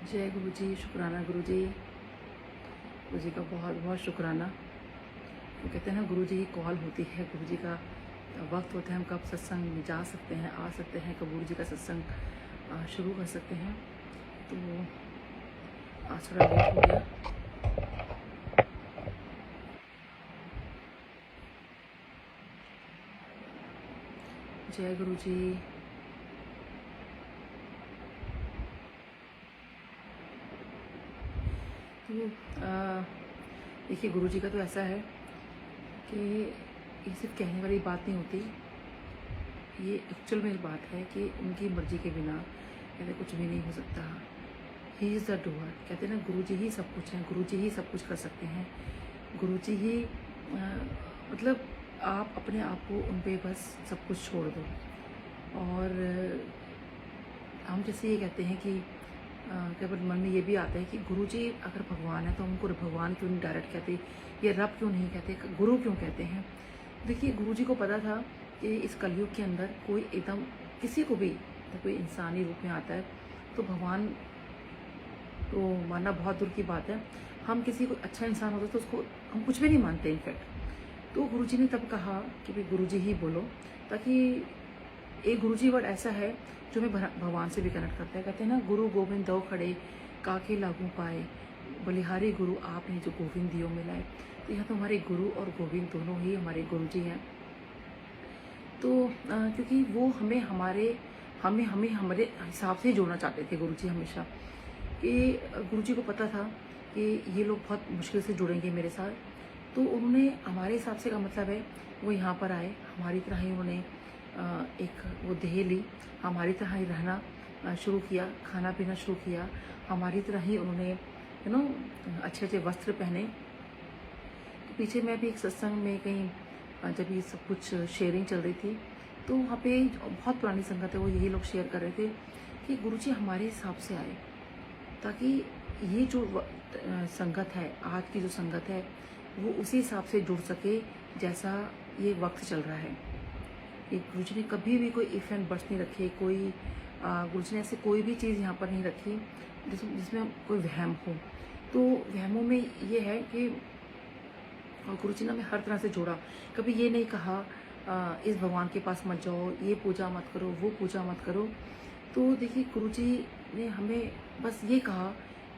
जय गुरु जी। शुक्राना गुरु जी। गुरु जी का बहुत बहुत शुक्राना। वो कहते हैं ना, गुरु जी की कॉल होती है, गुरु जी का वक्त होता है, हम कब सत्संग में जा सकते हैं, आ सकते हैं, कब गुरु जी का सत्संग शुरू कर सकते हैं। तो आज थोड़ा लेट हो गया। जय गुरु जी। तो देखिए, गुरु जी का तो ऐसा है कि ये सिर्फ कहने वाली बात नहीं होती, ये एक्चुअल में बात है कि उनकी मर्जी के बिना कहते कुछ भी नहीं हो सकता। He is the doer. कहते हैं ना, गुरु जी ही सब कुछ है, गुरु जी ही सब कुछ कर सकते हैं। गुरु जी ही मतलब आप अपने आप को उन पे बस सब कुछ छोड़ दो। और हम जैसे ये कहते हैं कि केवल मन में ये भी आता है कि गुरु जी अगर भगवान है तो हमको भगवान क्यों नहीं डायरेक्ट कहते, या रब क्यों नहीं कहते, गुरु क्यों कहते हैं। देखिए, गुरु जी को पता था कि इस कलयुग के अंदर कोई एकदम किसी को भी तो कोई इंसानी रूप में आता है तो भगवान तो मानना बहुत दूर की बात है। हम किसी को अच्छा इंसान होता तो उसको हम कुछ भी नहीं मानते इनफैक्ट। तो गुरु जी ने तब कहा कि भाई गुरु जी ही बोलो, ताकि एक गुरु जी वर्ड ऐसा है जो हमें भगवान से भी कनेक्ट करता है। कहते हैं ना, गुरु गोविंद दो खड़े काके लागू पाए, बलिहारी गुरु आपने जो गोविंद दियो मिलाए। तो यहाँ तो हमारे गुरु और गोविंद दोनों ही हमारे गुरु जी हैं। तो क्योंकि वो हमें हमारे हिसाब से ही जोड़ना चाहते थे गुरु जी हमेशा। कि गुरु जी को पता था कि ये लोग बहुत मुश्किल से जुड़ेंगे मेरे साथ, तो उन्होंने हमारे हिसाब से का मतलब है वो यहाँ पर आए, हमारी तरह ही उन्होंने एक वो देह ली, हमारी तरह ही रहना शुरू किया, खाना पीना शुरू किया, हमारी तरह ही उन्होंने अच्छे अच्छे वस्त्र पहने। तो पीछे मैं भी एक सत्संग में कहीं जब ये सब कुछ शेयरिंग चल रही थी, तो वहाँ पे बहुत पुरानी संगत है, वो यही लोग शेयर कर रहे थे कि गुरुजी हमारे हिसाब से आए, ताकि ये जो संगत है, आज की जो संगत है, वो उसी हिसाब से जुड़ सके जैसा ये वक्त चल रहा है। कि गुरुजी ने कभी भी कोई इफ एंड बट्स नहीं रखे, कोई गुरुजी ने ऐसे कोई भी चीज़ यहाँ पर नहीं रखी जिसमें कोई वहम हो। तो वहमों में ये है कि गुरुजी ने हमें हर तरह से जोड़ा। कभी ये नहीं कहा इस भगवान के पास मत जाओ, ये पूजा मत करो, वो पूजा मत करो। तो देखिए, गुरुजी ने हमें बस ये कहा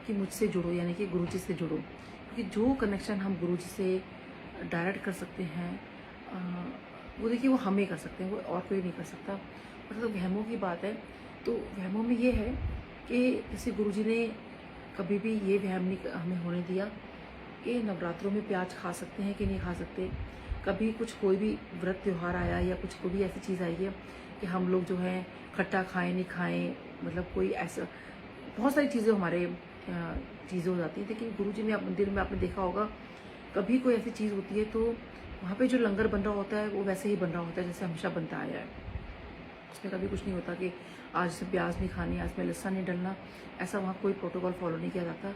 कि मुझसे जुड़ो, यानी कि गुरुजी से जुड़ो, क्योंकि जो कनेक्शन हम गुरुजी से डायरेक्ट कर सकते हैं वो देखिए वो हम ही कर सकते हैं, वो और कोई नहीं कर सकता। मतलब वहमों की बात है, तो वहमों में ये है कि जैसे गुरुजी ने कभी भी ये वहम नहीं हमें होने दिया कि नवरात्रों में प्याज खा सकते हैं कि नहीं खा सकते। कभी कुछ कोई भी व्रत त्यौहार आया या कुछ कोई भी ऐसी चीज़ आई है कि हम लोग जो है खट्टा खाएं नहीं खाएं, मतलब कोई ऐसा बहुत सारी चीज़ें हमारे चीज़ें हो जाती हैं। लेकिन गुरुजी में मंदिर में आपने देखा होगा, कभी कोई ऐसी चीज़ होती है तो वहाँ पे जो लंगर बन रहा होता है वो वैसे ही बन रहा होता है जैसे हमेशा बनता आया है। उसमें कभी कुछ नहीं होता कि आज से प्याज नहीं खानी, आज में लहसुन नहीं डलना, ऐसा वहाँ कोई प्रोटोकॉल फॉलो नहीं किया जाता।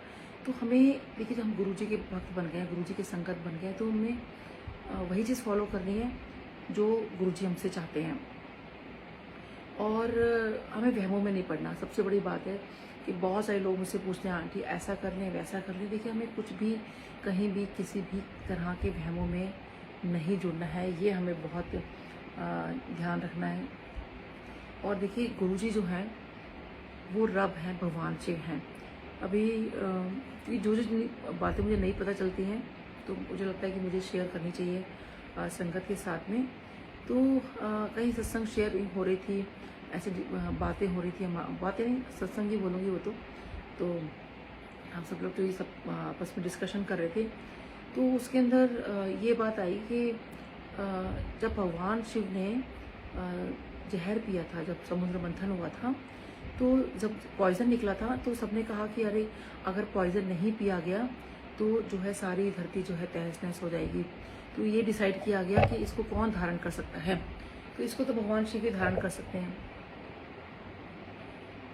तो हमें देखिए, जब हम गुरुजी के भक्त बन गए, गुरुजी के संगत बन गए, तो हमें वही चीज़ फॉलो करनी है जो गुरुजी हमसे चाहते हैं। और हमें वहमों में नहीं पड़ना। सबसे बड़ी बात है कि बहुत सारे लोग मुझसे पूछते हैं, आंटी ऐसा कर लें वैसा कर लें। देखिए, हमें कुछ भी कहीं भी किसी भी तरह के वहमों में नहीं जुड़ना है, ये हमें बहुत ध्यान रखना है। और देखिए, गुरुजी जो हैं वो रब हैं, भगवान शिव हैं। अभी ये जो बातें मुझे नहीं पता चलती हैं तो मुझे लगता है कि मुझे शेयर करनी चाहिए संगत के साथ में। तो कहीं सत्संग शेयर हो रही थी, ऐसे बातें हो रही थी, बातें नहीं, सत्संग ही बोलूँगी वो तो हम सब लोग तो ये सब आपस में डिस्कशन कर रहे थे। तो उसके अंदर ये बात आई कि जब भगवान शिव ने जहर पिया था, जब समुद्र मंथन हुआ था, तो जब पॉइज़न निकला था तो सबने कहा कि अरे अगर पॉइज़न नहीं पिया गया तो जो है सारी धरती जो है तहस नहस हो जाएगी। तो ये डिसाइड किया गया कि इसको कौन धारण कर सकता है, तो इसको तो भगवान शिव ही धारण कर सकते हैं।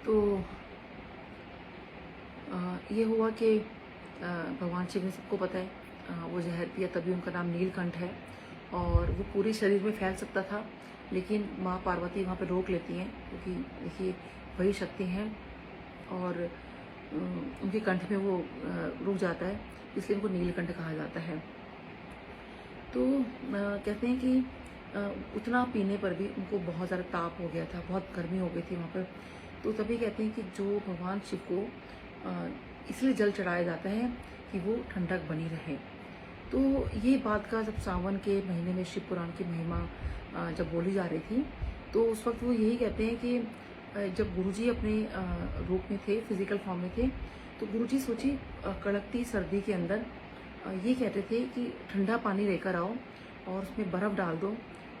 तो ये हुआ कि भगवान शिव ने, सबको पता है, वो जहर पिया, तभी उनका नाम नीलकंठ है। और वो पूरे शरीर में फैल सकता था, लेकिन माँ पार्वती वहाँ पे रोक लेती हैं, क्योंकि देखिए वही शक्ति हैं। और उनके कंठ में वो रुक जाता है, इसलिए उनको नीलकंठ कहा जाता है। तो कहते हैं कि उतना पीने पर भी उनको बहुत ज़्यादा ताप हो गया था, बहुत गर्मी हो गई थी वहाँ पर। तो तभी कहते हैं कि जो भगवान शिव को इसलिए जल चढ़ाया जाता है कि वो ठंडक बनी रहे। तो ये बात का जब सावन के महीने में शिव पुराण की महिमा जब बोली जा रही थी, तो उस वक्त वो यही कहते हैं कि जब गुरुजी अपने रूप में थे, फिजिकल फॉर्म में थे, तो गुरुजी सोची कड़कती सर्दी के अंदर ये कहते थे कि ठंडा पानी लेकर आओ और उसमें बर्फ़ डाल दो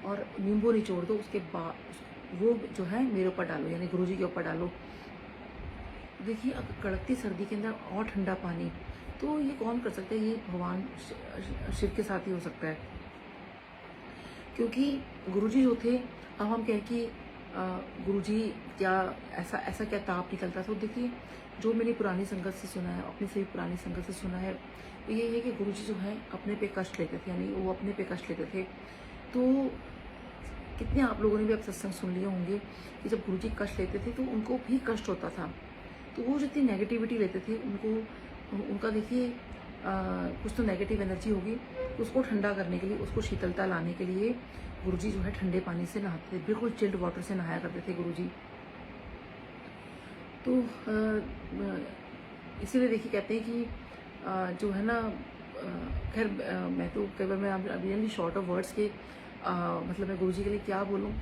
और नींबू निचोड़ दो, उसके बाद वो जो है मेरे ऊपर डालो, यानी गुरुजी के ऊपर डालो। देखिए अगर कड़कती सर्दी के अंदर और ठंडा पानी, तो ये कौन कर सकता है? ये भगवान शिव के साथ ही हो सकता है, क्योंकि गुरुजी जो थे, अब हम कहें कि गुरुजी क्या ऐसा क्या ताप निकलता था। तो देखिए जो मैंने पुरानी संगत से सुना है, अपनी सभी पुरानी संगत से सुना है, तो ये है कि गुरुजी जो है अपने पे कष्ट लेते थे, यानी वो अपने पे कष्ट लेते थे। तो कितने आप लोगों ने भी अब सत्संग सुन लिए होंगे कि जब गुरुजी कष्ट लेते थे तो उनको भी कष्ट होता था। तो वो जितनी नेगेटिविटी लेते थे उनका देखिए कुछ तो नेगेटिव एनर्जी होगी, उसको ठंडा करने के लिए, उसको शीतलता लाने के लिए गुरुजी जो है ठंडे पानी से नहाते थे, बिल्कुल चिल्ड वाटर से नहाया करते थे गुरुजी। तो इसीलिए देखिए कहते हैं कि जो है ना, खैर मैं तो कई बार मैं रियली शॉर्ट ऑफ वर्ड्स के मतलब मैं गुरुजी के लिए क्या बोलूँ,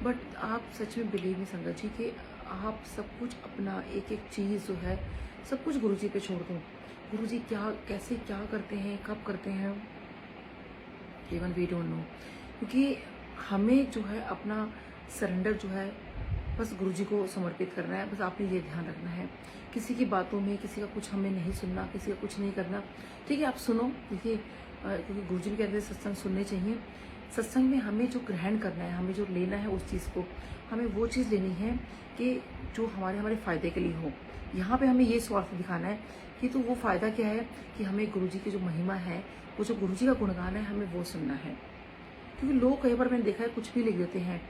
बट आप सच में बिलीव नहीं संगत जी कि आप सब कुछ अपना एक एक चीज़ जो है सब कुछ गुरुजी पे छोड़ दो। गुरुजी क्या कैसे क्या करते हैं, कब करते हैं, इवन वी डोंट नो। क्योंकि हमें जो है अपना सरेंडर जो है बस गुरुजी को समर्पित करना है। बस आपने ये ध्यान रखना है, किसी की बातों में किसी का कुछ हमें नहीं सुनना, किसी का कुछ नहीं करना। ठीक है, आप सुनो, देखिए क्योंकि गुरुजी भी कहते हैं सत्संग सुनने चाहिए। सत्संग में हमें जो ग्रहण करना है, हमें जो लेना है, उस चीज़ को हमें वो चीज़ लेनी है कि जो हमारे फ़ायदे के लिए हो। यहाँ पे हमें ये स्वार्थ दिखाना है कि तो वो फ़ायदा क्या है कि हमें गुरुजी की जो महिमा है, वो जो गुरुजी का गुणगान है, हमें वो सुनना है। क्योंकि लोग कई बार मैंने देखा है कुछ भी लिख देते हैं,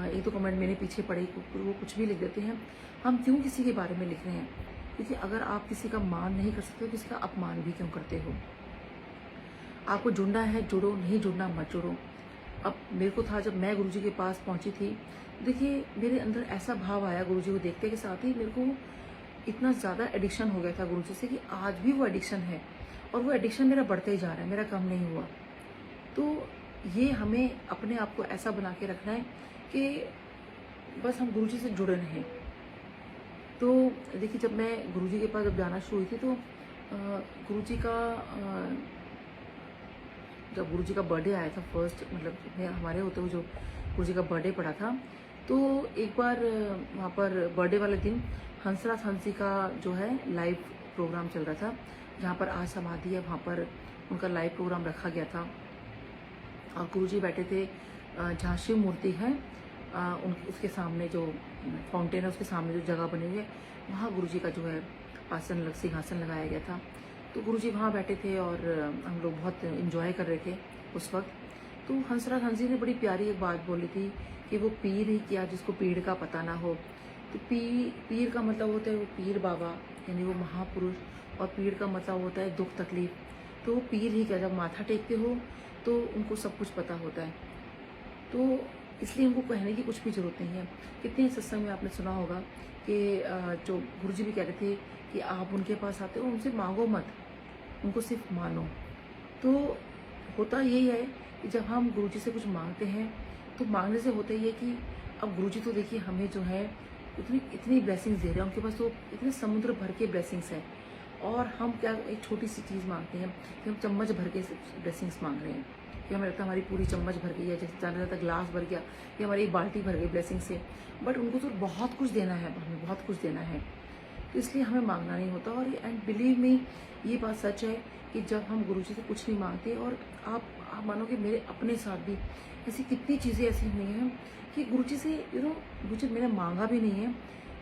एक दो कमेंट मैंने पीछे पढ़े, वो कुछ भी लिख देते हैं। हम क्यों किसी के बारे में लिख रहे हैं? क्योंकि अगर आप किसी का मान नहीं कर सकते तो किसी का अपमान भी क्यों करते हो? आपको जुड़ना है जुड़ो, नहीं जुड़ना मत जुड़ो। अब मेरे को था, जब मैं गुरुजी के पास पहुंची थी, देखिए मेरे अंदर ऐसा भाव आया गुरुजी को देखते के साथ ही, मेरे को इतना ज़्यादा एडिक्शन हो गया था गुरुजी से कि आज भी वो एडिक्शन है और वो एडिक्शन मेरा बढ़ते ही जा रहा है, मेरा कम नहीं हुआ। तो ये हमें अपने आप को ऐसा बना के रखना है कि बस हम गुरुजी से जुड़े रहें। तो देखिए जब मैं गुरुजी के पास जब जाना शुरू हुई थी, तो गुरुजी का जब गुरुजी का बर्थडे आया था फर्स्ट, मतलब हमारे होते हुए जो गुरुजी का बर्थडे पड़ा था, तो एक बार वहाँ पर बर्थडे वाले दिन हंसराज हंसी का जो है लाइव प्रोग्राम चल रहा था, जहाँ पर आज समाधि है वहाँ पर उनका लाइव प्रोग्राम रखा गया था। और गुरुजी बैठे थे जहाँ शिव मूर्ति है, उसके सामने जो फाउंटेन है, उसके सामने जो जगह बनी हुई है, वहाँ गुरुजी का जो है आसन सिंहासन लगाया गया था। तो गुरुजी वहाँ बैठे थे और हम लोग बहुत इन्जॉय कर रहे थे उस वक्त। तो हंसराज हंसी ने बड़ी प्यारी एक बात बोली थी कि वो पीर ही क्या जिसको पीर का पता ना हो। तो पीर का मतलब होता है वो पीर बाबा, यानी वो महापुरुष, और पीर का मतलब होता है दुख तकलीफ। तो वो पीर ही क्या, जब माथा टेकते हो तो उनको सब कुछ पता होता है, तो इसलिए उनको कहने की कुछ भी ज़रूरत नहीं है। कितने सत्संग में आपने सुना होगा कि जो गुरुजी भी कहते थे कि आप उनके पास आते हो, उनसे मांगो मत, उनको सिर्फ मानो। तो होता यही है कि जब हम गुरुजी से कुछ मांगते हैं, तो मांगने से होता ही है कि अब गुरुजी तो देखिए हमें जो है इतनी ब्लेसिंग्स दे रहे हैं, उनके पास तो इतने समुद्र भर के ब्लेसिंग्स हैं, और हम क्या एक छोटी सी चीज़ मांगते हैं कि हम चम्मच भर के ब्लेसिंग्स मांग रहे हैं, कि हमें लगता है हमारी पूरी चम्मच भर गई है, जैसे ज़्यादा ज़्यादा ग्लास भर गया, या हमारी एक बाल्टी भर गई ब्लेसिंग से। बट उनको तो बहुत कुछ देना है, हमें बहुत कुछ देना है, तो इसलिए हमें मांगना नहीं होता। और एंड बिलीव मी, ये बात सच है कि जब हम गुरुजी से कुछ नहीं मांगते, और आप मानो कि मेरे अपने साथ भी ऐसी कितनी चीज़ें ऐसी हुई हैं कि गुरुजी से गुरुजी मैंने मांगा भी नहीं है,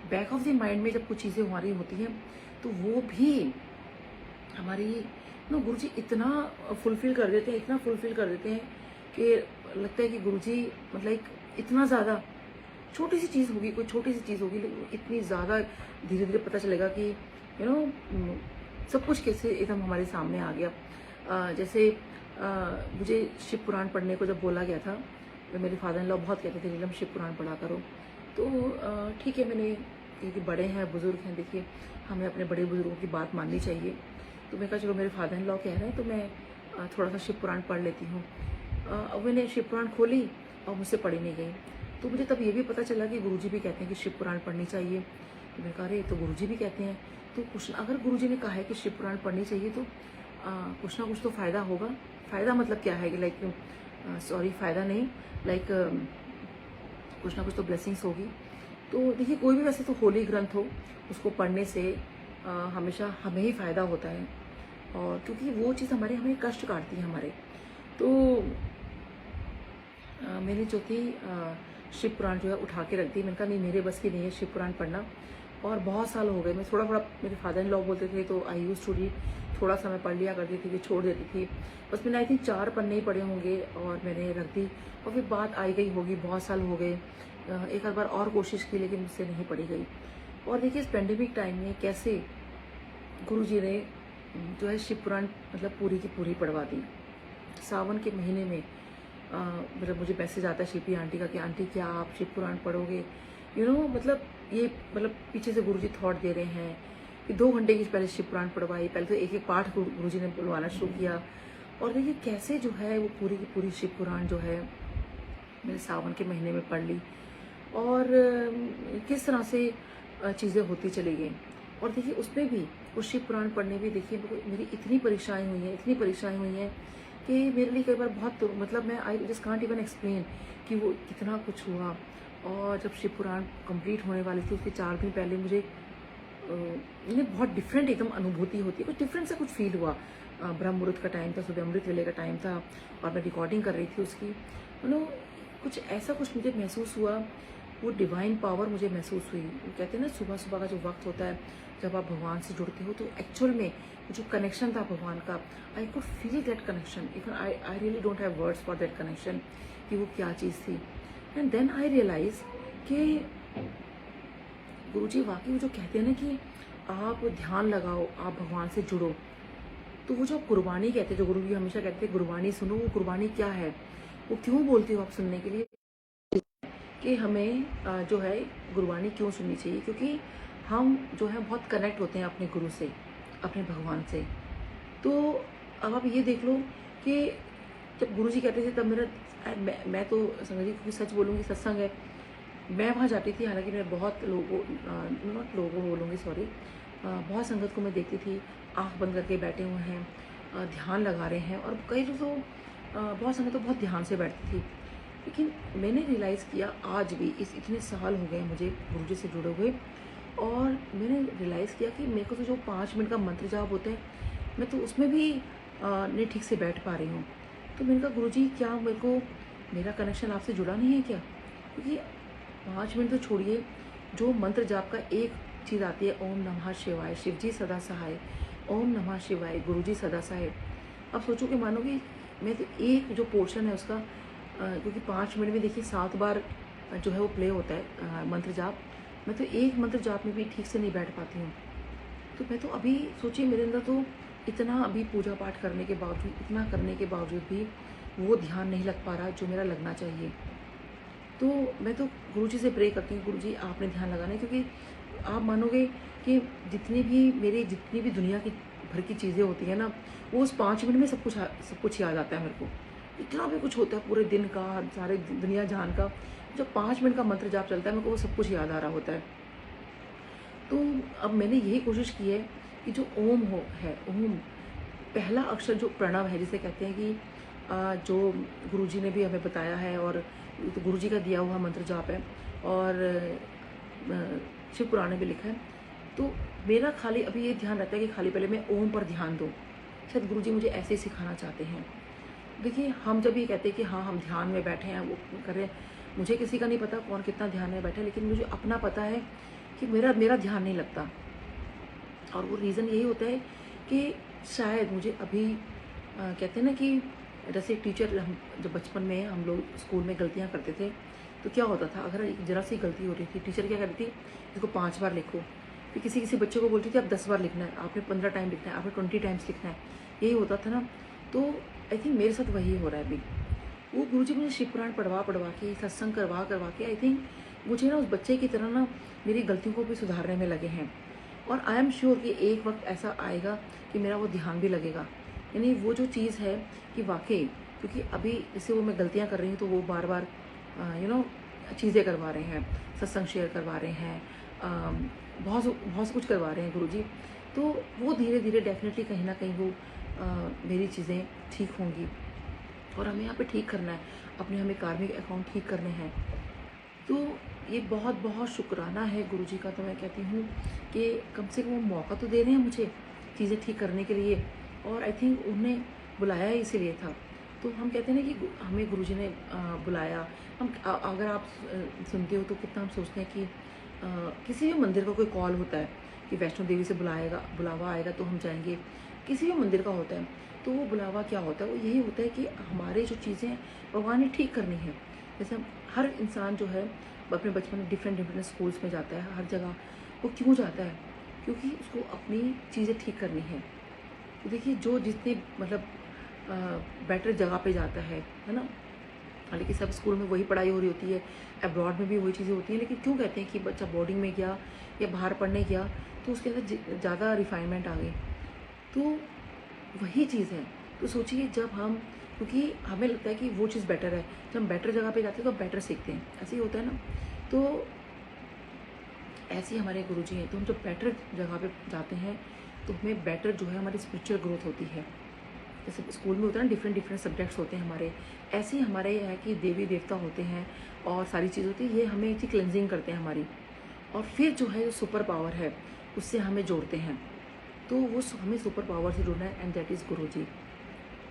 बैक ऑफ द माइंड में जब कुछ चीज़ें हमारी होती हैं तो वो भी हमारी गुरुजी इतना फुलफिल कर देते हैं, इतना फुलफिल कर देते हैं कि लगता है कि गुरुजी मतलब इतना ज़्यादा छोटी सी चीज़ होगी, कोई छोटी सी चीज़ होगी, लेकिन इतनी ज़्यादा धीरे धीरे पता चलेगा कि सब कुछ कैसे एकदम हमारे सामने आ गया। जैसे मुझे शिव पुराण पढ़ने को जब बोला गया था, तो मेरे फादर इन लॉ बहुत कहते थे नीलम शिव पुराण पढ़ा करो। तो ठीक है, मैंने क्योंकि बड़े हैं, बुजुर्ग हैं, देखिए हमें अपने बड़े बुजुर्गों की बात माननी चाहिए। तो मैं कहा चलो मेरे फादर इन लॉ कह रहे हैं तो मैं थोड़ा सा शिव पुराण पढ़ लेती हूँ। अब मैंने शिव पुराण खोली और मुझसे पढ़ी नहीं गई। तो मुझे तब ये भी पता चला कि गुरुजी भी कहते हैं कि शिव पुराण पढ़नी चाहिए। तो मैंने कहा अरे तो गुरुजी भी कहते हैं, तो कुछ अगर गुरुजी ने कहा है कि शिव पुराण पढ़नी चाहिए तो कुछ ना कुछ तो फ़ायदा होगा। फ़ायदा मतलब क्या है कि लाइक सॉरी फ़ायदा नहीं, लाइक कुछ ना कुछ तो ब्लेसिंग्स होगी। तो देखिए कोई भी वैसे तो होली ग्रंथ हो, उसको पढ़ने से हमेशा हमें ही फ़ायदा होता है, और क्योंकि वो चीज़ हमें कष्ट काटती है हमारे। तो मैंने जो थी शिव पुराण जो है उठा के रख दी। मैंने कहा नहीं, मेरे बस की नहीं है शिव पुराण पढ़ना। और बहुत साल हो गए, मैं थोड़ा थोड़ा, मेरे फादर इन लॉ बोलते थे तो आई यूज टू रीड, थोड़ा सा मैं पढ़ लिया करती थी, फिर छोड़ देती थी। बस मैंने आई थिंक 4 पन्ने ही पढ़े होंगे और मैंने रख दी, और फिर बात आई गई होगी, बहुत साल हो गए। एक आध बार और कोशिश की लेकिन मुझसे नहीं पढ़ी गई। और देखिए इस पेंडेमिक टाइम में कैसे गुरुजी ने जो है शिव पुराण मतलब पूरी की पूरी पढ़वा दी। सावन के महीने में मतलब मुझे मैसेज आता है शिल्पी आंटी का कि आंटी क्या आप शिव पुराण पढ़ोगे, मतलब ये मतलब पीछे से गुरुजी थॉट दे रहे हैं कि 2 घंटे की पहले शिव पुराण पढ़वाई। पहले तो एक एक पाठ गुरुजी ने बुलवाना शुरू किया, और देखिए कैसे जो है वो पूरी की पूरी शिव पुराण जो है मैंने सावन के महीने में पढ़ ली, और किस तरह से चीज़ें होती चली गई। और देखिए उसमें भी वो शिव पुराण पढ़ने भी देखिए मेरी इतनी परीक्षाएं हुई हैं कि मेरे लिए कई बार बहुत मतलब मैं I just can't even explain कि वो कितना कुछ हुआ। और जब शिव पुराण कंप्लीट होने वाली थी उसके 4 दिन पहले मुझे बहुत डिफरेंट एकदम अनुभूति होती है, कुछ डिफरेंट सा कुछ फील हुआ। ब्रह्म मुहूर्त का टाइम था, सुबह अमृत वेले का टाइम था, और मैं रिकॉर्डिंग कर रही थी उसकी। कुछ ऐसा कुछ मुझे महसूस हुआ, वो डिवाइन पावर मुझे महसूस हुई। वो कहते हैं ना सुबह सुबह का जो वक्त होता है जब आप भगवान से जुड़ते हो, तो एक्चुअल में जो कनेक्शन था भगवान का, I could feel that connection, even I really don't have words for that connection कि वो क्या चीज़ थी। एंड देन आई रियलाइज कि गुरुजी वाकई वो जो कहते हैं ना कि आप ध्यान लगाओ, आप भगवान से जुड़ो, तो वो जो गुरबानी कहते हैं, जो गुरु जी हमेशा कहते हैं गुरबानी सुनो, वो गुरबानी क्या है, वो क्यों बोलती हो आप सुनने के लिए, कि हमें जो है गुरबानी क्यों सुननी चाहिए, क्योंकि हम जो है बहुत कनेक्ट होते हैं अपने गुरु से, अपने भगवान से। तो अब आप ये देख लो कि जब गुरुजी कहते थे तब मैं तो संगत जी क्योंकि सच बोलूँगी, सत्संग है, मैं वहाँ जाती थी। हालांकि मैं बहुत लोगों बोलूँगी सॉरी, बहुत संगत को मैं देखती थी आँख बंद करके बैठे हुए हैं, ध्यान लगा रहे हैं, और कई लोग तो बहुत संगत तो बहुत ध्यान से बैठती थी। लेकिन मैंने रियलाइज़ किया आज भी इतने साल हो गए मुझे गुरुजी से जुड़े हुए, और मैंने रियलाइज़ किया कि मेरे को तो जो 5 मिनट का मंत्र जाप होता है, मैं तो उसमें भी नहीं ठीक से बैठ पा रही हूँ। तो मैंने कहा गुरुजी क्या मेरे को मेरा कनेक्शन आपसे जुड़ा नहीं है क्या, क्योंकि 5 मिनट तो छोड़िए, जो मंत्र जाप का एक चीज़ आती है ओम नमः शिवाय, शिव जी सदा सहाय, ओम नमः शिवाय, गुरुजी सदा सहाय। अब सोचो कि मानो कि मैं तो एक जो पोर्शन है उसका, क्योंकि 5 मिनट में देखिए 7 बार जो है वो प्ले होता है मंत्र जाप, मैं तो एक मंत्र जाप में भी ठीक से नहीं बैठ पाती हूँ। तो मैं तो अभी सोचिए मेरे अंदर तो इतना अभी पूजा पाठ करने के बावजूद, इतना करने के बावजूद भी वो ध्यान नहीं लग पा रहा जो मेरा लगना चाहिए। तो मैं तो गुरुजी से प्रे करती हूँ, गुरुजी आपने ध्यान लगाना है, क्योंकि आप मानोगे कि जितनी भी दुनिया की भर की चीज़ें होती हैं ना, वो उस 5 मिनट में सब कुछ याद आता है मेरे को। इतना भी कुछ होता है पूरे दिन का, सारे दुनिया जहान का, जब 5 मिनट का मंत्र जाप चलता है मेरे को वो सब कुछ याद आ रहा होता है। तो अब मैंने यही कोशिश की है कि जो ओम है, ओम पहला अक्षर जो प्रणव है, जिसे कहते हैं कि जो गुरुजी ने भी हमें बताया है, और तो गुरुजी का दिया हुआ मंत्र जाप है, और शिव पुराण में भी लिखा है। तो मेरा खाली अभी ये ध्यान रहता है कि खाली पहले मैं ओम पर ध्यान दूँ। शायद गुरुजी मुझे ऐसे ही सिखाना चाहते हैं। देखिए हम जब ये कहते हैं कि हाँ हम ध्यान में बैठे हैं, वो कर रहे हैं, मुझे किसी का नहीं पता कौन कितना ध्यान में बैठा है, लेकिन मुझे अपना पता है कि मेरा ध्यान नहीं लगता। और वो रीज़न यही होता है कि शायद मुझे अभी कहते हैं ना कि जैसे टीचर, हम जब बचपन में हम लोग स्कूल में गलतियाँ करते थे तो क्या होता था, अगर एक जरा सी गलती हो रही थी, टीचर क्या करती थी, इसको 5 बार लिखो। फिर किसी किसी बच्चे को बोलती थी आप 10 बार लिखना है, आपने 15 टाइम लिखना है, आपने 20 टाइम्स लिखना है, यही होता था ना। तो आई थिंक मेरे साथ वही हो रहा है अभी। वो गुरुजी मुझे शिव पुराण पढ़वा पढ़वा के, सत्संग करवा करवा के, आई थिंक मुझे ना उस बच्चे की तरह ना मेरी गलतियों को भी सुधारने में लगे हैं। और आई एम श्योर कि एक वक्त ऐसा आएगा कि मेरा वो ध्यान भी लगेगा। यानी वो जो चीज़ है कि वाकई, क्योंकि अभी जैसे वो मैं गलतियाँ कर रही हूँ तो वो बार बार चीज़ें करवा रहे हैं, सत्संग शेयर करवा रहे हैं, बहुत बहुत कुछ करवा रहे हैं गुरुजी। तो वो धीरे धीरे डेफिनेटली कहीं ना कहीं वो मेरी चीज़ें ठीक होंगी। और हमें यहाँ पे ठीक करना है, अपने हमें कार्मिक अकाउंट ठीक करने हैं। तो ये बहुत बहुत शुक्राना है गुरुजी का। तो मैं कहती हूँ कि कम से कम वो मौका तो दे रहे हैं मुझे चीज़ें ठीक करने के लिए, और आई थिंक उन्हें बुलाया ही इसीलिए था। तो हम कहते हैं ना कि हमें गुरुजी ने बुलाया। हम अगर आप सुनते हो तो कितना हम सोचते हैं कि किसी भी मंदिर का कोई कॉल होता है कि वैष्णो देवी से बुलावा आएगा तो हम जाएंगे, किसी भी मंदिर का होता है। तो वो बुलावा क्या होता है, वो यही होता है कि हमारे जो चीज़ें भगवान ने ठीक करनी है। जैसे हर इंसान जो है अपने बचपन में डिफरेंट स्कूल्स में जाता है, हर जगह वो क्यों जाता है, क्योंकि उसको अपनी चीज़ें ठीक करनी है। तो देखिए जो जितने मतलब बेटर जगह पे जाता है ना, हालांकि सब स्कूल में वही पढ़ाई हो रही होती है, अब्रॉड में भी वही चीज़ें होती हैं, लेकिन क्यों कहते हैं कि बच्चा बोर्डिंग में गया या बाहर पढ़ने गया तो उसके अंदर ज़्यादा रिफाइनमेंट आ गई। तो वही चीज़ है। तो सोचिए जब हम, क्योंकि हमें लगता है कि वो चीज़ बेटर है, जब हम बेटर जगह पे जाते हैं तो बेटर सीखते हैं, ऐसे ही होता है ना। तो ऐसे ही हमारे गुरुजी हैं। तो हम जब बेटर जगह पे जाते हैं तो हमें बेटर जो है हमारी स्पिरिचुअल ग्रोथ होती है। जैसे स्कूल में होता है ना, डिफरेंट सब्जेक्ट्स होते हैं हमारे, ऐसे ही हमारे ये है कि देवी देवता होते हैं और सारी चीज़ होती है, ये हमें एक क्लेंजिंग करते हैं हमारी, और फिर जो है जो सुपर पावर है उससे हमें जोड़ते हैं। तो वो हमें सुपर पावर से जुड़ना है, एंड दैट इज़ गुरुजी।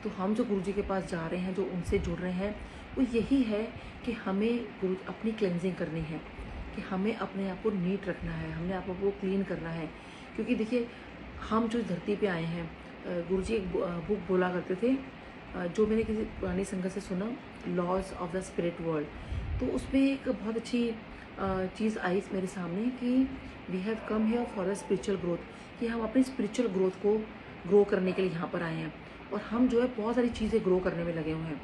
तो हम जो गुरुजी के पास जा रहे हैं, जो उनसे जुड़ रहे हैं, वो यही है कि हमें गुरु अपनी क्लेंजिंग करनी है, कि हमें अपने आप को नीट रखना है, हमने आप को क्लीन करना है। क्योंकि देखिए हम जो धरती पे आए हैं, गुरुजी एक बुक बोला करते थे, जो मैंने किसी पुरानी संगत से सुना, laws of the spirit world. तो उसमें एक बहुत अच्छी चीज़ आई मेरे सामने कि we have come here for the spiritual growth, कि हम अपनी स्पिरिचुअल ग्रोथ को ग्रो करने के लिए यहाँ पर आए हैं। और हम जो है बहुत सारी चीज़ें ग्रो करने में लगे हुए हैं,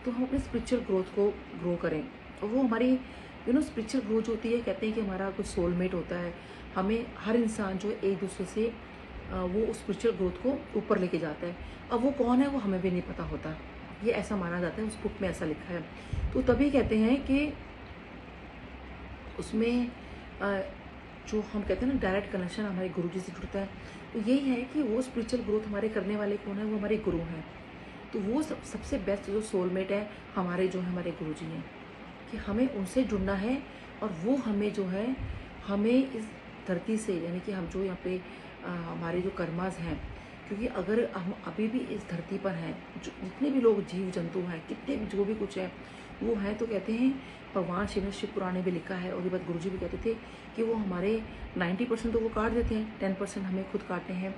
तो हम अपनी स्पिरिचुअल ग्रोथ को ग्रो करें। और वो हमारी स्पिरिचुअल ग्रोथ होती है, कहते हैं कि हमारा कुछ सोलमेट होता है, हमें हर इंसान जो है एक दूसरे से वो स्पिरिचुअल ग्रोथ को ऊपर लेके जाता है। अब वो कौन है वो हमें भी नहीं पता होता, ये ऐसा माना जाता है, उस बुक में ऐसा लिखा है। तो तभी कहते हैं कि उसमें जो हम कहते हैं ना डायरेक्ट कनेक्शन हमारे गुरु जी से जुड़ता है, तो यही है कि वो स्पिरिचुअल ग्रोथ हमारे करने वाले कौन है, वो हमारे गुरु हैं। तो वो सबसे बेस्ट जो सोलमेट है हमारे, जो है हमारे गुरु जी हैं, कि हमें उनसे जुड़ना है। और वो हमें जो है, हमें इस धरती से, यानी कि हम जो यहाँ पे हमारे जो कर्मास हैं, क्योंकि अगर हम अभी भी इस धरती पर हैं, जितने भी लोग जीव जंतु हैं, कितने भी जो भी कुछ है वो है, तो कहते हैं भगवान शिव ने शिव पुराण में भी लिखा है, और ये बात गुरुजी भी कहते थे कि वो हमारे 90% तो वो काट देते हैं, 10% हमें खुद काटते हैं।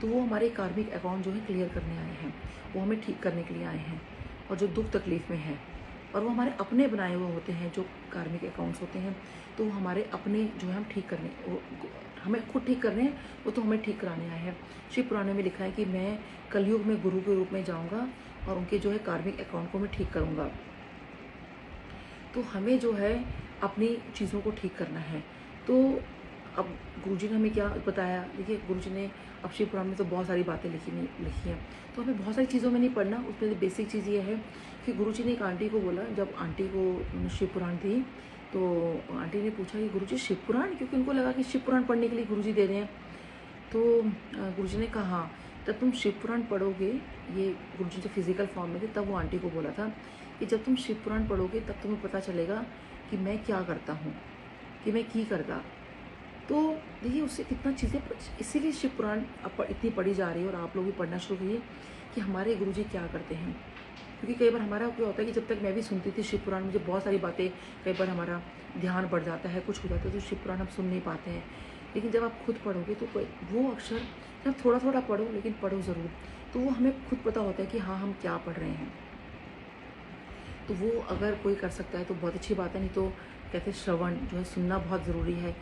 तो वो हमारे कार्मिक अकाउंट जो है क्लियर करने आए हैं, वो हमें ठीक करने के लिए आए हैं, और जो दुख तकलीफ में है, और वो हमारे अपने बनाए हुए होते हैं जो कार्मिक अकाउंट्स होते हैं, तो वो हमारे अपने जो है हम ठीक करने, हमें खुद ठीक करने हैं, वो तो हमें ठीक कराने आए हैं। शिव पुराण में लिखा है कि मैं कलयुग में गुरु के रूप में जाऊंगा और उनके जो है कार्मिक अकाउंट को मैं ठीक करूंगा। तो हमें जो है अपनी चीज़ों को ठीक करना है। तो अब गुरुजी ने हमें क्या बताया, देखिए गुरुजी ने अब शिव पुराण में तो बहुत सारी बातें लिखी हैं, तो हमें बहुत सारी चीज़ों में नहीं पढ़ना। उसमें बेसिक चीज़ ये है कि गुरुजी ने एक आंटी को बोला, जब आंटी को शिव पुराण दी तो आंटी ने पूछा कि गुरुजी शिव पुराण, क्योंकि उनको लगा कि शिव पुराण पढ़ने के लिए गुरुजी दे रहे हैं। तो गुरुजी ने कहा हाँ, जब तुम शिव पुराण पढ़ोगे, ये गुरुजी जब फिजिकल फॉर्म में थे तब वो आंटी को बोला था कि जब तुम शिव पुराण पढ़ोगे तब तुम्हें पता चलेगा कि मैं क्या करता हूँ, कि मैं की करता। तो देखिए उससे कितना चीज़ें, इसीलिए शिव पुराण इतनी पढ़ी जा रही है, और आप लोग भी पढ़ना शुरू करिए कि हमारे गुरुजी क्या करते हैं। क्योंकि कई बार हमारा क्या होता है कि जब तक मैं भी सुनती थी शिव पुराण, मुझे बहुत सारी बातें, कई बार हमारा ध्यान बढ़ जाता है, कुछ हो जाता है, तो शिव पुराण हम सुन नहीं पाते हैं। लेकिन जब आप खुद पढ़ोगे तो वो अक्षर, जब थोड़ा थोड़ा पढ़ो लेकिन पढ़ो ज़रूर, तो वो हमें खुद पता होता है कि हाँ हम क्या पढ़ रहे हैं। तो वो अगर कोई कर सकता है तो बहुत अच्छी बात है, नहीं तो कहते हैं श्रवण जो है सुनना बहुत ज़रूरी है,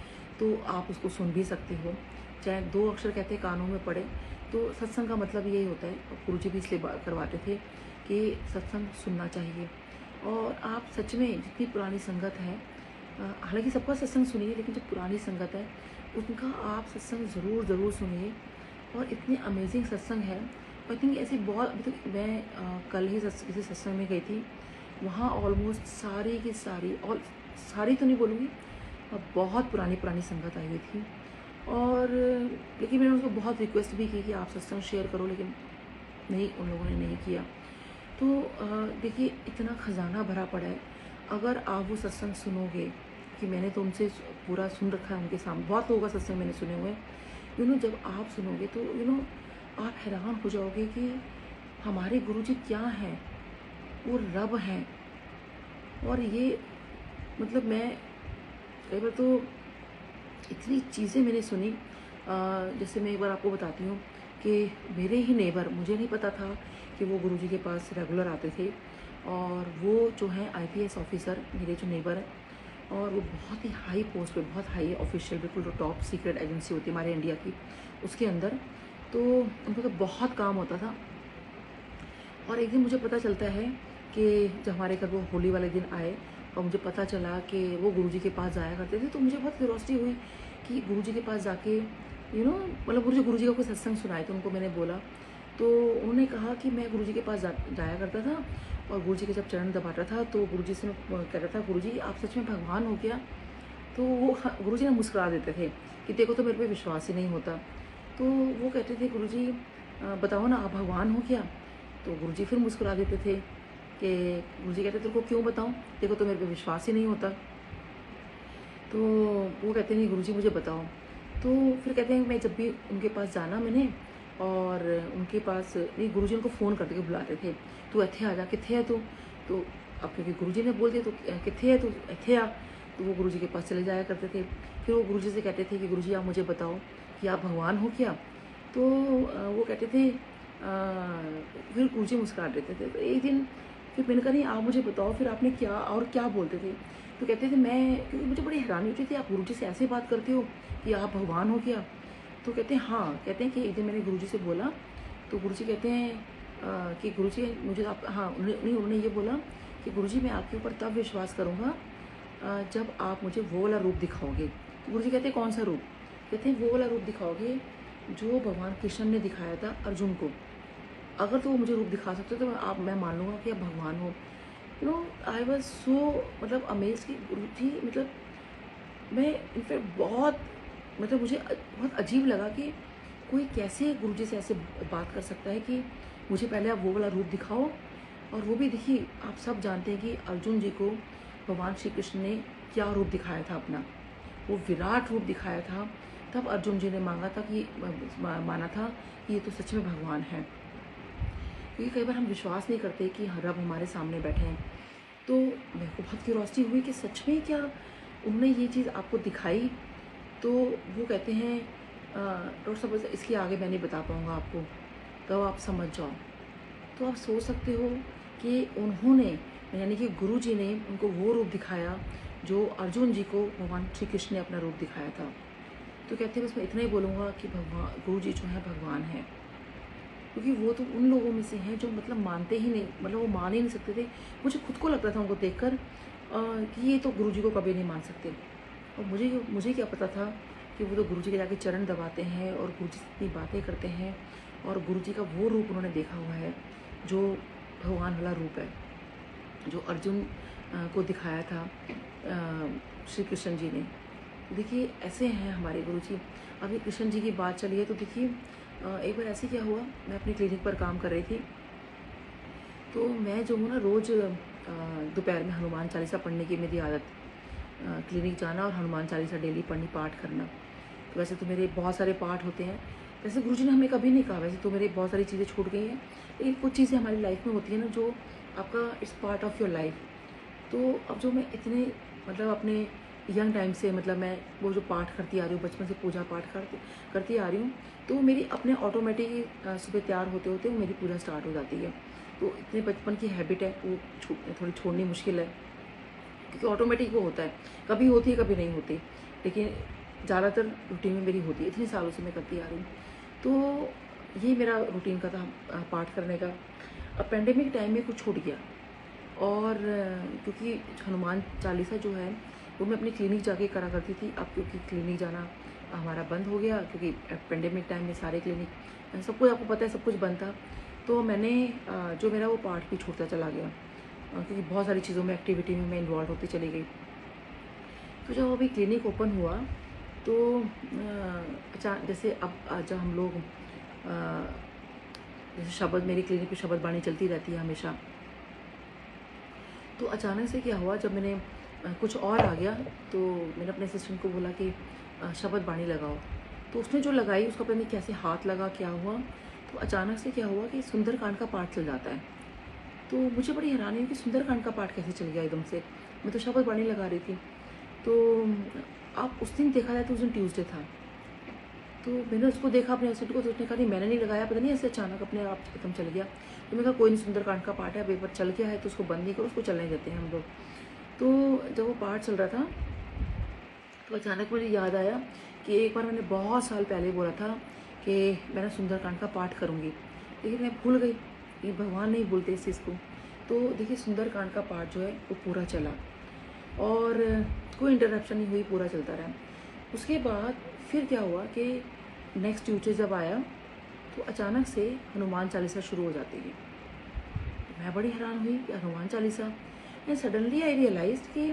तो आप उसको सुन भी सकते हो। चाहे 2 अक्षर कहते हैं कानों में पड़े, तो सत्संग का मतलब यही होता है। गुरुजी भी इसलिए करवाते थे कि सत्संग सुनना चाहिए। और आप सच में जितनी पुरानी संगत है, हालांकि सबका सत्संग सुनिए, लेकिन जो पुरानी संगत है उनका आप सत्संग ज़रूर ज़रूर सुनिए। और इतनी अमेजिंग सत्संग है। आई थिंक ऐसी बहुत, अभी तक मैं कल ही किसी सत्संग में गई थी, वहाँ ऑलमोस्ट सारी की सारी, और सारी तो नहीं बोलूँगी, बहुत पुरानी पुरानी संगत आई हुई थी। और लेकिन मैंने उनको बहुत रिक्वेस्ट भी की कि आप सत्संग शेयर करो, लेकिन नहीं, उन लोगों ने नहीं किया। तो देखिए इतना खजाना भरा पड़ा है। अगर आप वो सत्संग सुनोगे, कि मैंने तो उनसे पूरा सुन रखा है, उनके सामने बहुत लोगों का सत्संग मैंने सुने हुए हैं। जब आप सुनोगे तो आप हैरान हो जाओगे कि हमारे गुरुजी क्या हैं, वो रब हैं। और ये मतलब मैं कई बार तो इतनी चीज़ें मैंने सुनी। जैसे मैं एक बार आपको बताती हूँ कि मेरे ही नेबर, मुझे नहीं पता था कि वो गुरुजी के पास रेगुलर आते थे। और वो जो हैं आईपीएस ऑफिसर, मेरे जो नेबर हैं, और वो बहुत ही हाई पोस्ट पे, बहुत हाई ऑफिशियल, बिल्कुल टॉप सीक्रेट एजेंसी होती है हमारे इंडिया की, उसके अंदर। तो उनको तो बहुत काम होता था। और एक दिन मुझे पता चलता है कि जब हमारे घर वो होली वाले दिन आए और मुझे पता चला कि वो गुरुजी के पास जाया करते थे, तो मुझे बहुत क्यूरोसिटी हुई कि गुरुजी के पास जाके मतलब गुरुजी का कोई सत्संग सुनाए। तो उनको मैंने बोला, तो उन्होंने कहा कि मैं गुरुजी के पास जाया करता था, और गुरुजी के जब चरण दबाता था तो गुरुजी से मैं कहता था, गुरुजी आप सच में भगवान हो क्या? तो वो गुरुजी ने मुस्कुरा देते थे कि देखो तो मेरे पे विश्वास ही नहीं होता। तो वो कहते थे, गुरुजी बताओ ना, आप भगवान हो क्या? तो गुरुजी फिर मुस्कुरा देते थे कि गुरुजी कहते तेरे को क्यों बताऊं, देखो तो मेरे पे विश्वास ही नहीं होता। तो वो कहते नहीं गुरुजी मुझे बताओ। तो फिर कहते हैं मैं जब भी उनके पास जाना मैंने, और उनके पास नहीं, गुरुजी उनको फ़ोन करके बुलाते थे, तू इत्थे आ जा, कित्थे है तू? तो अब क्योंकि गुरुजी ने बोल दिया, तो कित्थे है तू, इत्थे आ। तो वो गुरुजी के पास चले जाया करते थे। फिर वो गुरुजी से कहते थे कि गुरुजी आप मुझे बताओ कि आप भगवान हो क्या? तो वो कहते थे, फिर गुरुजी मुस्कुरा देते थे। तो एक दिन फिर मैंने कहा नहीं, आप मुझे बताओ फिर आपने क्या और क्या बोलते थे? तो कहते थे, मैं, क्योंकि मुझे बड़ी हैरानी होती थी, आप गुरुजी से ऐसे बात करते हो कि आप भगवान हो क्या? तो कहते हैं हाँ, कहते हैं कि एक दिन मैंने गुरुजी से बोला, तो गुरुजी कहते हैं कि गुरुजी मुझे आप, हाँ, उन्होंने ये बोला कि गुरुजी मैं आपके ऊपर तब विश्वास करूँगा जब आप मुझे वो वाला रूप दिखाओगे। तो गुरुजी कहते हैं कौन सा रूप? कहते हैं वो वाला रूप दिखाओगे जो भगवान कृष्ण ने दिखाया था अर्जुन को। अगर तो वो मुझे रूप दिखा सकते हो तो मैं मान लूँगा कि आप भगवान हो। आई वॉज सो मतलब अमेज कि गुरुजी, मतलब मैं इनफैक्ट बहुत, मतलब मुझे बहुत अजीब लगा कि कोई कैसे गुरुजी से ऐसे बात कर सकता है कि मुझे पहले आप वो वाला रूप दिखाओ। और वो भी देखिए, आप सब जानते हैं कि अर्जुन जी को भगवान श्री कृष्ण ने क्या रूप दिखाया था अपना, वो विराट रूप दिखाया था। तब अर्जुन जी ने मांगा था कि माना था कि ये तो सच में भगवान है। क्योंकि कई बार हम विश्वास नहीं करते कि रब हमारे सामने बैठे हैं। तो मेरे को बहुत क्यूरोसिटी हुई कि सच में क्या उन्होंने ये चीज़ आपको दिखाई? तो वो कहते हैं डॉक्टर साहब इसके आगे मैं नहीं बता पाऊँगा आपको, तो आप समझ जाओ। तो आप सोच सकते हो कि उन्होंने, यानी कि गुरु जी ने उनको वो रूप दिखाया जो अर्जुन जी को भगवान श्री कृष्ण ने अपना रूप दिखाया था। तो कहते हैं बस मैं इतना ही बोलूँगा कि भगवान गुरु जी जो है भगवान है। क्योंकि वो तो उन लोगों में से हैं जो मतलब मानते ही नहीं, मतलब वो मान ही नहीं सकते थे। मुझे खुद को लगता था उनको देखकर कि ये तो गुरुजी को कभी नहीं मान सकते। और मुझे क्या पता था कि वो तो गुरुजी के जाके चरण दबाते हैं और गुरुजी से इतनी बातें करते हैं, और गुरुजी का वो रूप उन्होंने देखा हुआ है जो भगवान वाला रूप है, जो अर्जुन को दिखाया था श्री कृष्ण जी ने। देखिए ऐसे हैं हमारे गुरुजी। अभी कृष्ण जी की बात चली है तो देखिए एक बार ऐसे क्या हुआ, मैं अपनी क्लिनिक पर काम कर रही थी, तो मैं जो हूँ ना रोज़ दोपहर में हनुमान चालीसा पढ़ने की मेरी आदत, क्लिनिक जाना और हनुमान चालीसा डेली पढ़नी, पाठ करना। तो वैसे तो मेरे बहुत सारे पाठ होते हैं, वैसे गुरुजी ने हमें कभी नहीं कहा, वैसे तो मेरे बहुत सारी चीज़ें छूट गई हैं, लेकिन कुछ चीज़ें हमारी लाइफ में होती है ना जो आपका it's part of your life. तो अब जो मैं इतने मतलब अपने यंग टाइम से, मतलब मैं वो जो पाठ करती आ रही हूँ, बचपन से पूजा पाठ करती आ रही हूँ, तो मेरी अपने ऑटोमेटिक सुबह तैयार होते होते वो मेरी पूजा स्टार्ट हो जाती है। तो इतने बचपन की हैबिट है वो थोड़ी छोड़नी मुश्किल है, क्योंकि ऑटोमेटिक वो होता है, कभी होती है कभी नहीं होती, लेकिन ज़्यादातर रूटीन में मेरी होती है, इतने सालों से मैं करती आ रही हूँ। तो ये मेरा रूटीन का था पाठ करने का। अब पेंडेमिक टाइम में कुछ छूट गया, और क्योंकि हनुमान चालीसा जो है वो मैं अपनी क्लिनिक जाके करा करती थी। अब क्योंकि क्लिनिक जाना हमारा बंद हो गया, क्योंकि पेंडेमिक टाइम में सारे क्लिनिक सब कुछ आपको पता है सब कुछ बंद था, तो मैंने जो मेरा वो पार्ट भी छूटता चला गया, क्योंकि बहुत सारी चीज़ों में एक्टिविटी में मैं इन्वॉल्व होती चली गई। तो जब अभी क्लिनिक ओपन हुआ तो जैसे अब जब हम लोग जैसे शब्द, मेरी क्लिनिक पे शब्द बाणी चलती रहती है हमेशा, तो अचानक से क्या हुआ, जब मैंने कुछ और आ गया तो मैंने अपने असिस्टेंट को बोला कि शब्द बाणी लगाओ। तो उसने जो लगाई उसका पता नहीं कैसे हाथ लगा, क्या हुआ, तो अचानक से क्या हुआ कि सुंदरकांड का पाठ चल जाता है। तो मुझे बड़ी हैरानी हुई कि सुंदरकांड का पाठ कैसे चल गया एकदम से, मैं तो शब्द बाणी लगा रही थी। तो आप उस दिन देखा जाए तो उस दिन ट्यूसडे था, तो मैंने उसको देखा अपने असिस्टेंट को, तो उसने कहा नहीं मैंने नहीं लगाया, पता नहीं ऐसे अचानक अपने आप एकदम चल गया। तो मैंने कहा कोई नहीं, सुंदरकांड का पाठ है, पेपर चल गया है तो उसको बंद नहीं करो, उसको चलने देते हैं हम लोग। तो जब वो पाठ चल रहा था तो अचानक मुझे याद आया कि एक बार मैंने बहुत साल पहले बोला था कि मैं ना सुंदरकांड का पाठ करूँगी, लेकिन मैं भूल गई। ये भगवान नहीं भूलते इस चीज़ को। तो देखिए सुंदरकांड का पाठ जो है वो पूरा चला, और कोई इंटरप्शन नहीं हुई, पूरा चलता रहा। उसके बाद फिर क्या हुआ कि नेक्स्ट ट्यूसडे जब आया तो अचानक से हनुमान चालीसा शुरू हो जाती है। मैं बड़ी हैरान हुई कि Hanuman Chalisa, and suddenly I realize कि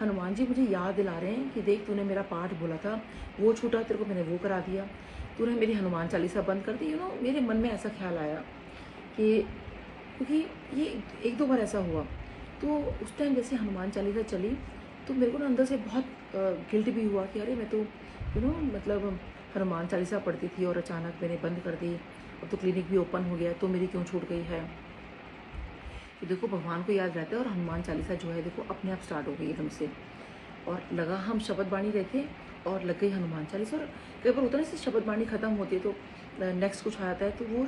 हनुमान जी मुझे याद दिला रहे हैं कि देख तूने मेरा पाठ बोला था, वो छूटा, तेरे को मैंने वो करा दिया, तूने मेरी हनुमान चालीसा बंद कर दी। मेरे मन में ऐसा ख्याल आया कि, क्योंकि ये एक दो बार ऐसा हुआ, तो उस टाइम जैसे हनुमान चालीसा चली तो मेरे को ना अंदर से बहुत गिल्ट भी हुआ कि अरे मैं तो मतलब हनुमान चालीसा पढ़ती थी और अचानक मैंने बंद कर दी, अब तो क्लिनिक भी ओपन हो गया तो मेरी क्यों छूट गई है। तो देखो भगवान को याद रहता है, और हनुमान चालीसा जो है देखो अपने आप स्टार्ट हो गई एकदम से, और लगा हम शब्द बाणी रहे थे और लग गई हनुमान चालीसा। और कई बार होता है ना शब्द बाणी खत्म होती है तो नेक्स्ट कुछ आता है, तो वो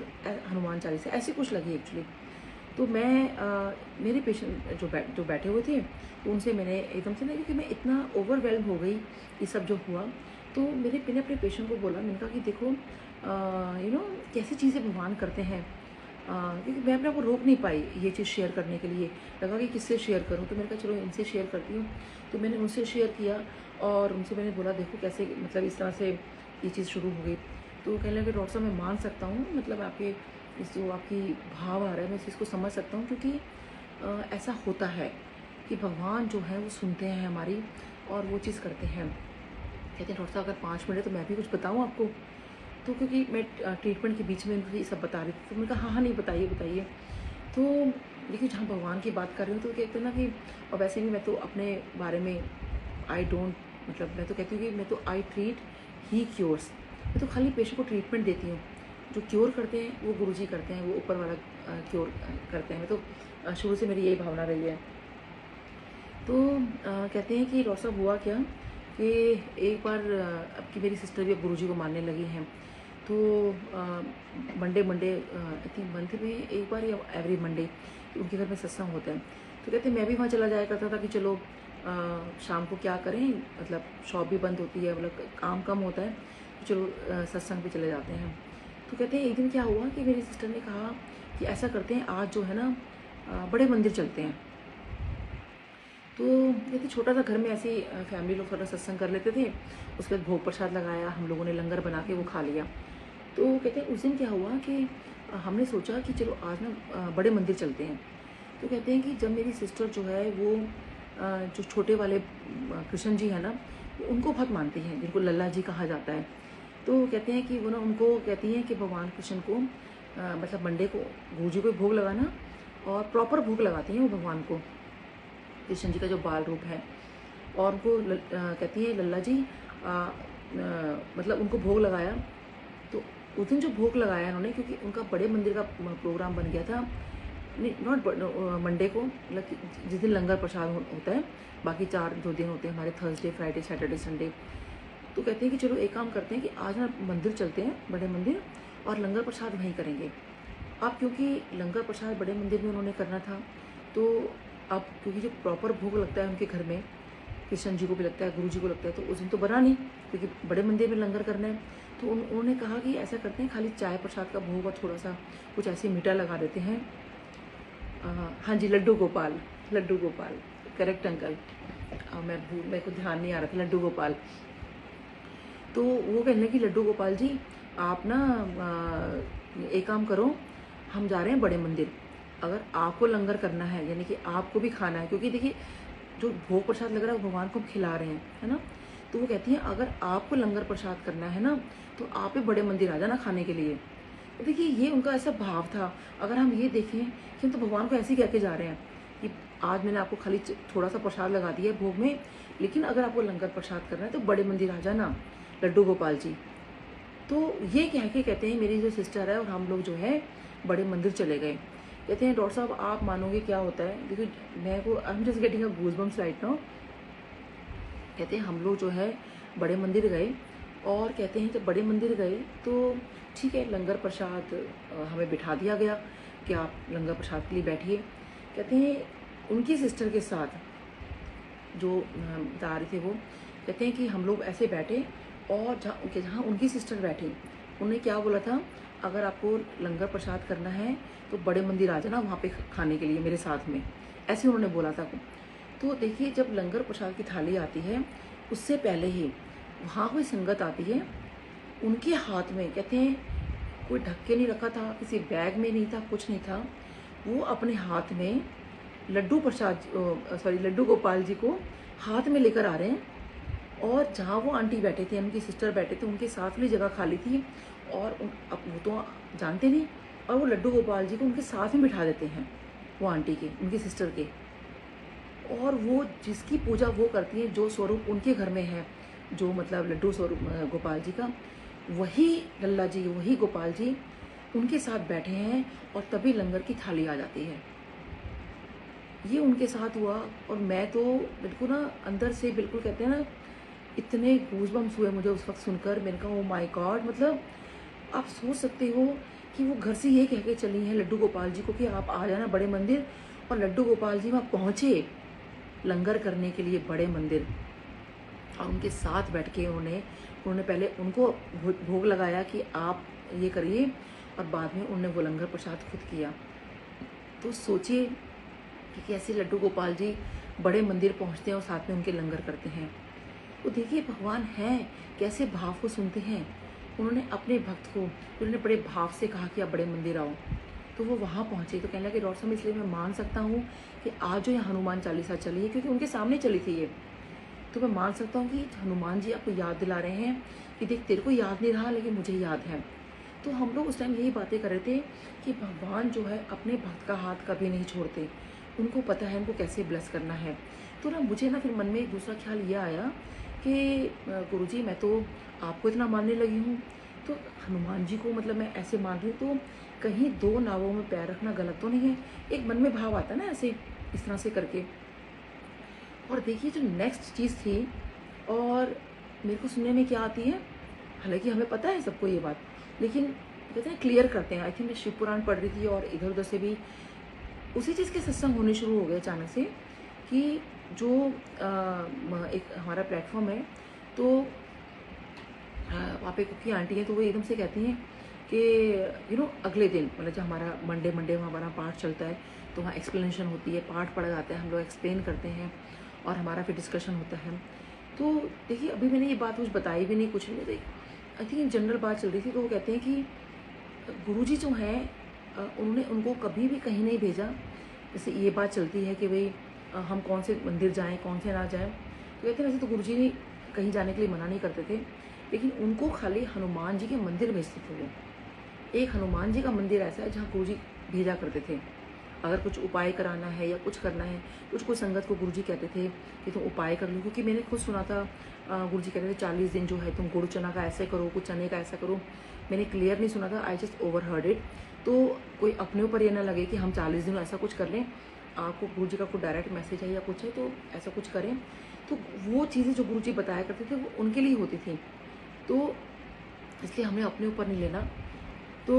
हनुमान चालीसा ऐसी कुछ लगी एक्चुअली। तो मैं मेरे पेशेंट जो बैठे हुए थे तो उनसे मैंने एकदम से ना, क्योंकि मैं इतना ओवरवेल्म हो गई ये सब जो हुआ, तो मैंने अपने पेशेंट को बोला, मैंने कहा कि देखो कैसी चीज़ें भगवान करते हैं, क्योंकि मैं अपने आप को रोक नहीं पाई ये चीज़ शेयर करने के लिए। लगा कि किससे शेयर करूं, तो मैंने कहा चलो इनसे शेयर करती हूँ। तो मैंने उनसे शेयर किया और उनसे मैंने बोला देखो कैसे मतलब इस तरह से ये चीज़ शुरू हो गई। तो कहने लगे डॉक्टर साहब मैं मान सकता हूँ, मतलब आपके इस जो आपकी भाव आ रहा है मैं इस चीज़ को समझ सकता हूँ, क्योंकि ऐसा होता है कि भगवान जो है वो सुनते हैं हमारी और वो चीज़ करते हैं। कहते हैं डॉक्टर साहब अगर 5 मिनट है तो मैं भी कुछ बताऊँ आपको। तो क्योंकि मैं ट्रीटमेंट के बीच में उनको ये सब बता रही थी, तो मैंने कहा हाँ हाँ नहीं बताइए बताइए। तो देखिए जहाँ भगवान की बात कर रही हूँ तो कहते हैं ना कि, और वैसे भी मैं तो अपने बारे में आई डोंट, मतलब मैं तो कहती हूँ कि मैं तो आई ट्रीट ही क्योर्स, मैं तो खाली पेशेंट को ट्रीटमेंट देती हूँ, जो क्योर करते हैं वो गुरुजी करते हैं, वो ऊपर वाला क्योर करते हैं। मैं तो शुरू से मेरी यही भावना रही है। तो कहते हैं कि डॉक्टर साहब हुआ क्या कि एक बार अब की मेरी सिस्टर भी अब गुरुजी को मानने लगी हैं, तो मंडे आई थिंक मंथ में एक बार या एवरी मंडे उनके घर में सत्संग होता है। तो कहते हैं मैं भी वहाँ चला जाया करता था कि चलो शाम को क्या करें, मतलब शॉप भी बंद होती है, मतलब काम कम होता है, तो चलो सत्संग पे चले जाते हैं। तो कहते हैं एक दिन क्या हुआ कि मेरी सिस्टर ने कहा कि ऐसा करते हैं आज जो है ना बड़े मंदिर चलते हैं। तो कहते छोटा सा घर में ऐसे फैमिली लोग थोड़ा सत्संग कर लेते थे, उसके बाद भोग प्रसाद लगाया, हम लोगों ने लंगर बना के वो खा लिया। तो कहते हैं उस दिन क्या हुआ कि हमने सोचा कि चलो आज ना बड़े मंदिर चलते हैं। तो कहते हैं कि जब मेरी सिस्टर जो है वो जो छोटे वाले कृष्ण जी हैं ना, उनको बहुत मानती हैं, जिनको लल्ला जी कहा जाता है। तो कहते हैं कि वो ना उनको कहती हैं कि भगवान कृष्ण को मतलब मंडे को गुरु जी को भोग लगाना, और प्रॉपर भोग लगाती हैं वो भगवान को, कृष्ण जी का जो बाल रूप है, और उनको कहती है लल्ला जी मतलब उनको भोग लगाया। तो उस दिन जो भोग लगाया उन्होंने, क्योंकि उनका बड़े मंदिर का प्रोग्राम बन गया था, नहीं नॉट मंडे को, मतलब जिस दिन लंगर प्रसाद होता है, बाकी 4 जो दिन होते हैं हमारे थर्सडे फ्राइडे सैटरडे संडे। तो कहते हैं कि चलो एक काम करते हैं कि आज ना मंदिर चलते हैं बड़े मंदिर, और लंगर प्रसाद वहीं करेंगे। अब क्योंकि लंगर प्रसाद बड़े मंदिर में उन्होंने करना था, तो अब क्योंकि जो प्रॉपर भोग लगता है उनके घर में, कृष्ण जी को भी लगता है, गुरु जी को लगता है, तो उस दिन तो बना नहीं क्योंकि बड़े मंदिर में लंगर करना है। तो उन्होंने कहा कि ऐसा करते हैं, खाली चाय प्रसाद का भोग और थोड़ा सा कुछ ऐसे मीठा लगा देते हैं। हाँ जी, लड्डू गोपाल, लड्डू गोपाल, करेक्ट अंकल। मेरे को ध्यान नहीं आ रहा था, लड्डू गोपाल। तो वो कहने लगी, लड्डू गोपाल जी आप ना एक काम करो, हम जा रहे हैं बड़े मंदिर, अगर आपको लंगर करना है यानी कि आपको भी खाना है, क्योंकि देखिए जो भोग प्रसाद लग रहा है वो भगवान को हम खिला रहे हैं, है ना। तो वो कहती हैं अगर आपको लंगर प्रसाद करना है ना तो आप भी बड़े मंदिर आ जाना खाने के लिए। तो देखिए ये उनका ऐसा भाव था। अगर हम ये देखें कि हम तो भगवान को ऐसे ही कह के जा रहे हैं कि आज मैंने आपको खाली थोड़ा सा प्रसाद लगा दिया है भोग में, लेकिन अगर आपको लंगर प्रसाद करना है तो बड़े मंदिर आ जाना लड्डू गोपाल जी। तो ये कह के कहते हैं मेरी जो सिस्टर है और हम लोग जो है बड़े मंदिर चले गए। कहते हैं डॉक्टर साहब आप मानोगे क्या होता है, देखिए मैं को I am just getting a goosebumps right now. कहते हैं हम लोग जो है बड़े मंदिर गए, और कहते हैं जब बड़े मंदिर गए तो ठीक है लंगर प्रसाद हमें बिठा दिया गया कि आप लंगर प्रसाद के लिए बैठिए। कहते हैं उनकी सिस्टर के साथ जो बता रहे थे वो, कहते हैं कि हम लोग ऐसे बैठे और जहाँ उनकी सिस्टर बैठी, उन्होंने क्या बोला था, अगर आपको लंगर प्रसाद करना है तो बड़े मंदिर आ जाना वहाँ पे खाने के लिए मेरे साथ में, ऐसे उन्होंने बोला था। तो देखिए जब लंगर प्रसाद की थाली आती है उससे पहले ही वहाँ कोई संगत आती है, उनके हाथ में कहते हैं कोई ढक के नहीं रखा था, किसी बैग में नहीं था, कुछ नहीं था, वो अपने हाथ में लड्डू प्रसाद लड्डू गोपाल जी को हाथ में लेकर आ रहे हैं। और जहाँ वो आंटी बैठे थे, उनकी सिस्टर बैठे थे, उनके साथ वाली जगह खाली थी, और अब वो तो जानते नहीं, और वो लड्डू गोपाल जी को उनके साथ में बिठा देते हैं, वो आंटी के, उनकी सिस्टर के। और वो जिसकी पूजा वो करती है, जो स्वरूप उनके घर में है, जो मतलब लड्डू स्वरूप गोपाल जी का, वही लल्ला जी, वही गोपाल जी उनके साथ बैठे हैं, और तभी लंगर की थाली आ जाती है। ये उनके साथ हुआ, और मैं तो बिल्कुल ना अंदर से बिल्कुल कहते हैं ना, इतने गूज़बम्प्स हुए मुझे उस वक्त सुनकर। मैंने कहा ओ माय गॉड, मतलब आप सोच सकते हो कि वो घर से ये कह के चली हैं लड्डू गोपाल जी को कि आप आ जाना बड़े मंदिर, और लड्डू गोपाल जी वहाँ पहुँचे लंगर करने के लिए बड़े मंदिर, और उनके साथ बैठ के उन्होंने पहले उनको भोग लगाया कि आप ये करिए, और बाद में उन्होंने वो लंगर प्रसाद खुद किया। तो सोचिए कि कैसे लड्डू गोपाल जी बड़े मंदिर पहुँचते हैं और साथ में उनके लंगर करते हैं। तो देखिए भगवान हैं कैसे भाव को सुनते हैं। उन्होंने अपने भक्त को, उन्होंने बड़े भाव से कहा कि आप बड़े मंदिर आओ, तो वो वहाँ पहुँचे। तो कहने लगे डॉक्टर साहब इसलिए मैं मान सकता हूँ कि आज जो ये हनुमान चालीसा चली है, क्योंकि उनके सामने चली थी ये, तो मैं मान सकता हूँ कि हनुमान जी आपको याद दिला रहे हैं कि देख तेरे को याद नहीं रहा लेकिन मुझे याद है। तो हम लोग उस टाइम यही बातें कर रहे थे कि भगवान जो है अपने भक्त का हाथ कभी नहीं छोड़ते, उनको पता है उनको कैसे ब्लेस करना है। तो ना मुझे ना फिर मन में एक दूसरा ख्याल ये आया कि गुरुजी मैं तो आपको इतना मानने लगी हूँ, तो हनुमान जी को मतलब मैं ऐसे मान रही हूँ, तो कहीं दो नावों में पैर रखना गलत तो नहीं है। एक मन में भाव आता है ना ऐसे इस तरह से करके। और देखिए जो नेक्स्ट चीज़ थी, और मेरे को सुनने में क्या आती है, हालांकि हमें पता है सबको ये बात, लेकिन कहते हैं क्लियर करते हैं। आई थिंक मैं शिव पुराण पढ़ रही थी और इधर उधर से भी उसी चीज़ के सत्संग होने शुरू हो गए अचानक से, कि जो एक हमारा प्लेटफॉर्म है, तो वहाँ पे कुकी आंटी है, तो वो एकदम से कहती हैं कि अगले दिन मतलब जब हमारा मंडे वहाँ हमारा पाठ चलता है, तो वहाँ एक्सप्लेनेशन होती है, पाठ पढ़ा जाता है, हम लोग एक्सप्लेन करते हैं और हमारा फिर डिस्कशन होता है। तो देखिए अभी मैंने ये बात कुछ बताई भी नहीं, कुछ नहीं, आई थिंक जनरल बात चल रही थी। तो वो कहते हैं कि गुरुजी जो हैं उन्होंने उनको कभी भी कहीं नहीं भेजा। जैसे ये बात चलती है कि भाई हम कौन से मंदिर जाएं, कौन से ना जाएं, तो कहते हैं वैसे तो गुरुजी ने कहीं जाने के लिए मना नहीं करते थे, लेकिन उनको खाली हनुमान जी के मंदिर भेजते थे। वो एक हनुमान जी का मंदिर ऐसा है जहाँ गुरुजी भेजा करते थे। अगर कुछ उपाय कराना है या कुछ करना है, कुछ संगत को गुरुजी कहते थे कि तुम उपाय कर लो, क्योंकि मैंने खुद सुना था गुरुजी कहते थे 40 दिन जो है तुम गुड़ चना का ऐसे करो, कुछ चने का ऐसा करो। मैंने क्लियर नहीं सुना था, I just over heard it. तो कोई अपने ऊपर ये ना लगे कि हम 40 दिन ऐसा कुछ कर लें, आपको गुरुजी का कोई डायरेक्ट मैसेज है या कुछ है तो ऐसा कुछ करें। तो वो चीज़ें जो गुरुजी बताया करते थे वो उनके लिए होती थी, तो इसलिए हमने अपने ऊपर नहीं लेना। तो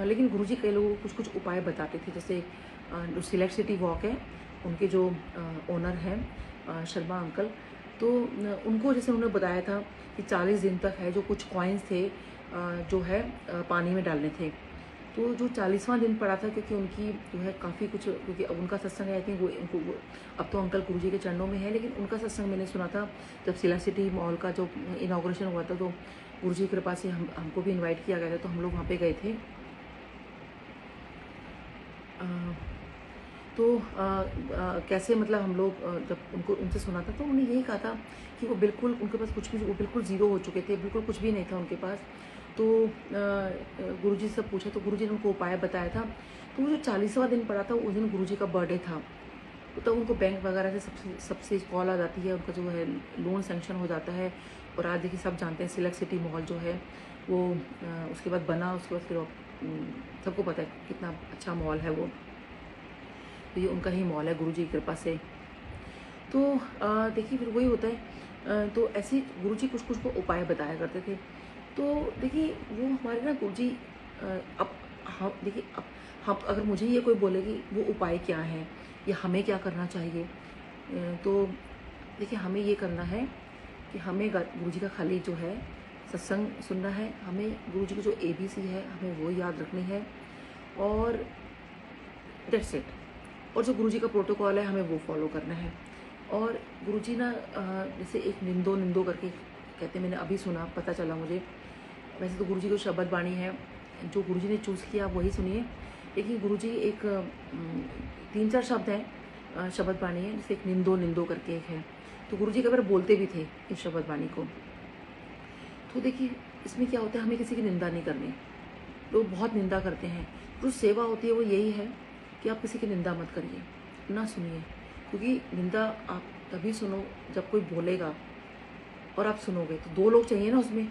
लेकिन गुरुजी कई लोगों को कुछ कुछ उपाय बताते थे, जैसे जो सिलेक्ट सिटी वॉक है, उनके जो ओनर हैं शर्मा अंकल, तो उनको जैसे उन्होंने बताया था कि 40 दिन तक है जो कुछ कॉइन्स थे जो है पानी में डालने थे। तो जो 40वां दिन पड़ा था, क्योंकि उनकी जो है काफ़ी कुछ, क्योंकि अब उनका सत्संग है, आई थिंक वो अब तो अंकल गुरुजी के चरणों में है, लेकिन उनका सत्संग मैंने सुना था जब सिला सिटी मॉल का जो इनाग्रेशन हुआ था, तो गुरुजी की कृपा से हमको भी इनवाइट किया गया था, तो हम लोग वहाँ पे गए थे। तो कैसे मतलब हम लोग जब उनसे सुना था, तो उन्होंने यही कहा था कि वो बिल्कुल, उनके पास कुछ भी, वो बिल्कुल ज़ीरो हो चुके थे, बिल्कुल कुछ भी नहीं था उनके पास। तो गुरुजी से पूछा, तो गुरुजी ने उनको उपाय बताया था। तो वो जो 40वां दिन पड़ा था, उस दिन गुरुजी का बर्थडे था। तो उनको बैंक वगैरह से सबसे कॉल आ जाती है, उनका जो है लोन सैंक्शन हो जाता है। और आज देखिए सब जानते हैं सिलेक्ट सिटी मॉल जो है वो उसके बाद बना, उसके बाद फिर सबको पता है कितना अच्छा मॉल है वो। तो ये उनका ही मॉल है गुरुजी की कृपा से। तो देखिए फिर वही होता है। तो ऐसे गुरुजी कुछ कुछ को उपाय बताया करते थे। तो देखिए वो हमारे ना गुरुजी अब हम देखिए, अब हम अगर मुझे ये कोई बोले कि वो उपाय क्या है या हमें क्या करना चाहिए, तो देखिए हमें ये करना है कि हमें गुरुजी का खाली जो है सत्संग सुनना है, हमें गुरुजी की जो ABC है हमें वो याद रखनी है, और दैट्स इट। और जो गुरुजी का प्रोटोकॉल है हमें वो फॉलो करना है। और गुरुजी ना जैसे एक निंदो निंदो करके कहते हैं, मैंने अभी सुना, पता चला मुझे। वैसे तो गुरुजी की शब्द बाणी है, जो गुरुजी ने चूज़ किया आप वही सुनिए, लेकिन गुरुजी एक 3-4 शब्द हैं शब्द बाणी है, जैसे एक निंदो निंदो करके एक है। तो गुरुजी कई बार बोलते भी थे इस शब्द बाणी को। तो देखिए इसमें क्या होता है, हमें किसी की निंदा नहीं करनी। लोग बहुत निंदा करते हैं, जो सेवा होती है वो यही है कि आप किसी की निंदा मत करिए, ना सुनिए। क्योंकि निंदा आप तभी सुनो जब कोई बोलेगा और आप सुनोगे, तो 2 लोग चाहिए ना उसमें।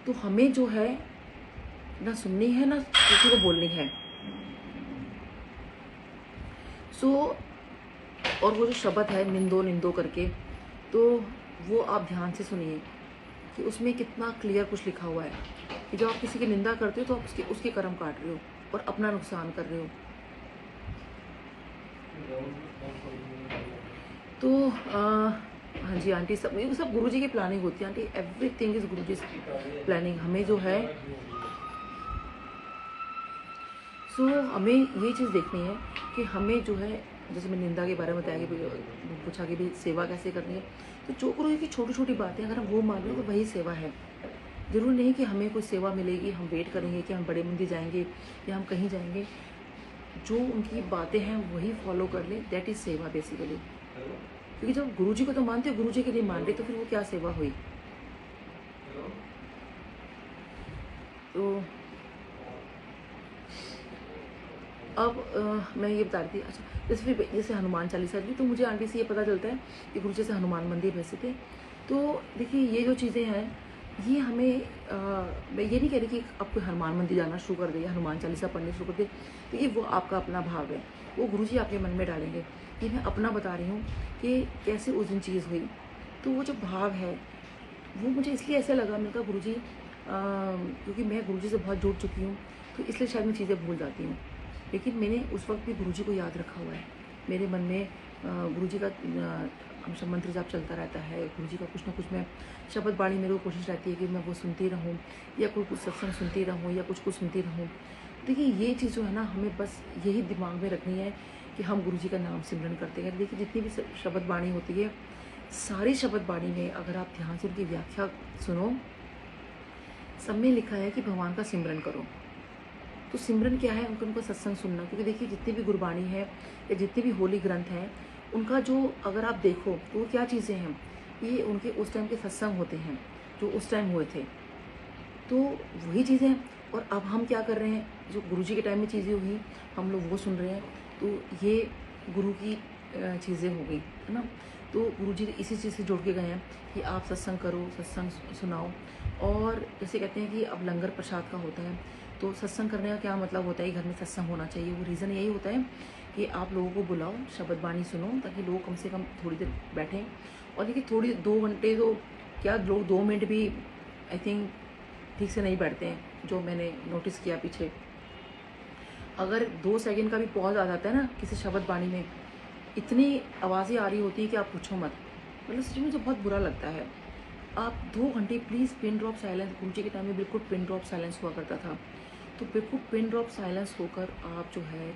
तो हमें जो है ना सुननी है ना किसी को बोलनी है। सो और वो जो शब्द है निंदो निंदो करके, तो वो आप ध्यान से सुनिए कि उसमें कितना क्लियर कुछ लिखा हुआ है कि जब आप किसी की निंदा करते हो तो आप उसके कर्म काट रहे हो और अपना नुकसान कर रहे हो। तो हाँ जी आंटी, सब गुरुजी की प्लानिंग होती है aunty, everything is Guruji planning. हमें जो है हमें ये चीज़ देखनी है कि हमें जो है, जैसे मैं निंदा के बारे में बताया कि पूछा कि भाई सेवा कैसे करनी है, तो जो गुरु की छोटी छोटी बातें अगर हम वो मान लें तो वही सेवा है। जरूरी नहीं कि हमें कोई सेवा मिलेगी, हम वेट करेंगे कि हम बड़े मंदिर जाएंगे या हम कहीं जाएंगे। जो उनकी बातें हैं वही फॉलो कर ले, दैट इज सेवा बेसिकली। क्योंकि जब गुरुजी को तो मानते हो, गुरुजी के लिए मान रहे, तो फिर वो क्या सेवा हुई। तो अब मैं ये बता रही थी, अच्छा जैसे हनुमान चालीसा जी, तो मुझे आंटी से ये पता चलता है कि गुरुजी से हनुमान मंदिर भेजे थे। तो देखिए ये जो चीज़ें हैं ये हमें मैं ये नहीं कह रही कि आप कोई हनुमान मंदिर जाना शुरू कर दे या हनुमान चालीसा पढ़नी शुरू कर दे, तो ये वो आपका अपना भाव है, वो गुरुजी आपके मन में डालेंगे। ये मैं अपना बता रही हूँ कि कैसे उस दिन चीज़ हुई। तो वो जो भाव है वो मुझे इसलिए ऐसा लगा, मैंने कहा गुरुजी क्योंकि मैं गुरुजी से बहुत जुड़ चुकी हूँ, तो इसलिए शायद मैं चीज़ें भूल जाती हूँ। लेकिन मैंने उस वक्त भी गुरुजी को याद रखा हुआ है। मेरे मन में गुरुजी का हमेशा मंत्र जाप चलता रहता है, गुरुजी का कुछ ना कुछ, मैं शब्द बाणी, मेरे को कोशिश रहती है कि मैं वो सुनती रहूँ या कोई कुछ सत्संग सुनती रहूँ या कुछ सुनती रहूँ। देखिए ये चीज़ जो है ना, हमें बस यही दिमाग में रखनी है कि हम गुरुजी का नाम सिमरन करते हैं। देखिए जितनी भी शब्द बाणी होती है, सारी शब्द बाणी में अगर आप ध्यान से उनकी व्याख्या सुनो, सब में लिखा है कि भगवान का सिमरन करो। तो सिमरन क्या है, उनका सत्संग सुनना। क्योंकि देखिए जितनी भी गुरबाणी है या जितने भी होली ग्रंथ हैं, उनका जो अगर आप देखो तो वो क्या चीज़ें हैं, ये उनके उस टाइम के सत्संग होते हैं जो उस टाइम हुए थे। तो वही चीज़ें, और अब हम क्या कर रहे हैं, जो गुरुजी के टाइम में चीज़ें हुई हम लोग वो सुन रहे हैं। तो ये गुरु की चीज़ें हो गई है ना। तो गुरुजी इसी चीज़ से जोड़ के गए हैं कि आप सत्संग करो, सत्संग सुनाओ। और जैसे कहते हैं कि अब लंगर प्रसाद का होता है, तो सत्संग करने का क्या मतलब होता है, घर में सत्संग होना चाहिए। वो रीज़न यही होता है कि आप लोगों को बुलाओ, शब्द बाणी सुनो, ताकि लोग कम से कम थोड़ी देर बैठें। और देखिए थोड़ी 2 घंटे तो क्या, लोग 2 मिनट भी आई थिंक ठीक से नहीं बैठते हैं। जो मैंने नोटिस किया पीछे, अगर 2 सेकंड का भी पॉज आ जाता है ना किसी शब्द बाणी में, इतनी आवाज़ें आ रही होती है कि आप पूछो मत। मतलब सच में मुझे बहुत बुरा लगता है। आप 2 घंटे प्लीज़ पिन ड्रॉप साइलेंस, गुरुजी के टाइम में बिल्कुल पिन ड्रॉप साइलेंस हुआ करता था। तो बिल्कुल पिन ड्रॉप साइलेंस होकर आप जो है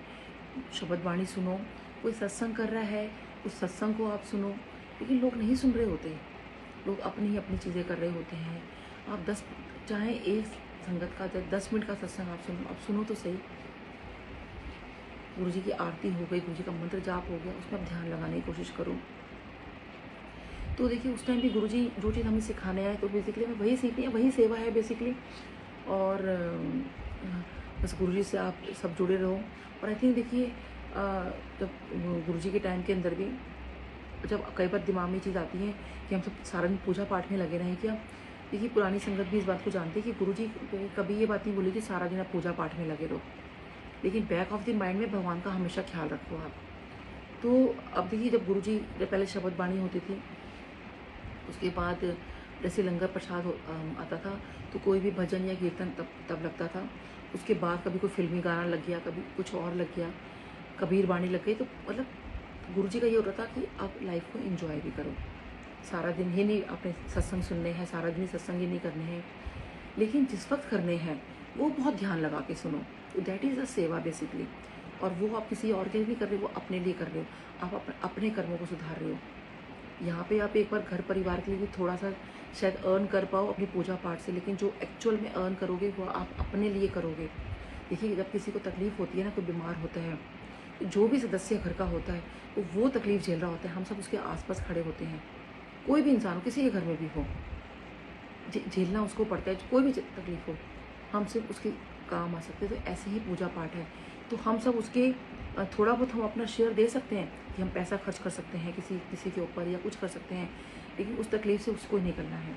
शब्द बाणी सुनो। कोई सत्संग कर रहा है, उस सत्संग को आप सुनो, लेकिन लोग नहीं सुन रहे होते। लोग अपनी ही अपनी चीज़ें कर रहे होते हैं। आप 10 चाहे एक संगत का 10 मिनट का सत्संग आप सुनो तो सही। गुरुजी की आरती हो गई, गुरुजी का मंत्र जाप हो गया, उसमें आप ध्यान लगाने की कोशिश करो। तो देखिए उस टाइम भी गुरुजी जो चीज़ हमें सिखाने आए तो बेसिकली हमें वही सीखनी है, वही सेवा है बेसिकली। और बस गुरुजी से आप सब जुड़े रहो। और आई थिंक देखिए जब गुरुजी के टाइम के अंदर भी जब कई बार दिमाग में चीज़ आती है कि हम सब सारा दिन पूजा पाठ में लगे रहें क्या, देखिए पुरानी संगत भी इस बात को जानती है कि गुरुजी कभी ये बात नहीं बोली कि सारा दिन आप पूजा पाठ में लगे रहो, लेकिन बैक ऑफ द माइंड में भगवान का हमेशा ख्याल रखो आप। तो अब देखिए जब गुरुजी जब पहले शब्द बाणी होती थी, उसके बाद जैसे लंगर प्रसाद आता था तो कोई भी भजन या कीर्तन तब लगता था। उसके बाद कभी कोई फिल्मी गाना लग गया, कभी कुछ और लग गया, कबीर बाणी लग गई। तो मतलब गुरुजी का ये होता था कि आप लाइफ को एंजॉय भी करो। सारा दिन ही नहीं आपने सत्संग सुनने हैं, सारा दिन ही सत्संग ही नहीं करने हैं, लेकिन जिस वक्त करने हैं वो बहुत ध्यान लगा के सुनो। तो दैट इज़ अ सेवा बेसिकली। और वो आप किसी और के लिए नहीं कर रहे, वो अपने लिए कर रहे हो। आप अपने कर्मों को सुधार रहे हो। यहाँ पे आप एक बार घर परिवार के लिए भी थोड़ा सा शायद अर्न कर पाओ अपनी पूजा पाठ से, लेकिन जो एक्चुअल में अर्न करोगे वो आप अपने लिए करोगे। देखिए जब किसी को तकलीफ़ होती है ना, कोई बीमार होता है, तो जो भी सदस्य घर का होता है तो वो तकलीफ़ झेल रहा होता है, हम सब उसके आसपास खड़े होते हैं। कोई भी इंसान हो, किसी के घर में भी हो, झेलना उसको पड़ता है। कोई भी तकलीफ़ हो, हम सिर्फ उसके काम आ सकते हैं। तो ऐसे ही पूजा पाठ है। तो हम सब उसके थोड़ा बहुत हम अपना शेयर दे सकते हैं कि हम पैसा खर्च कर सकते हैं किसी के ऊपर या कुछ कर सकते हैं, लेकिन उस तकलीफ़ से उसको ही नहीं करना है।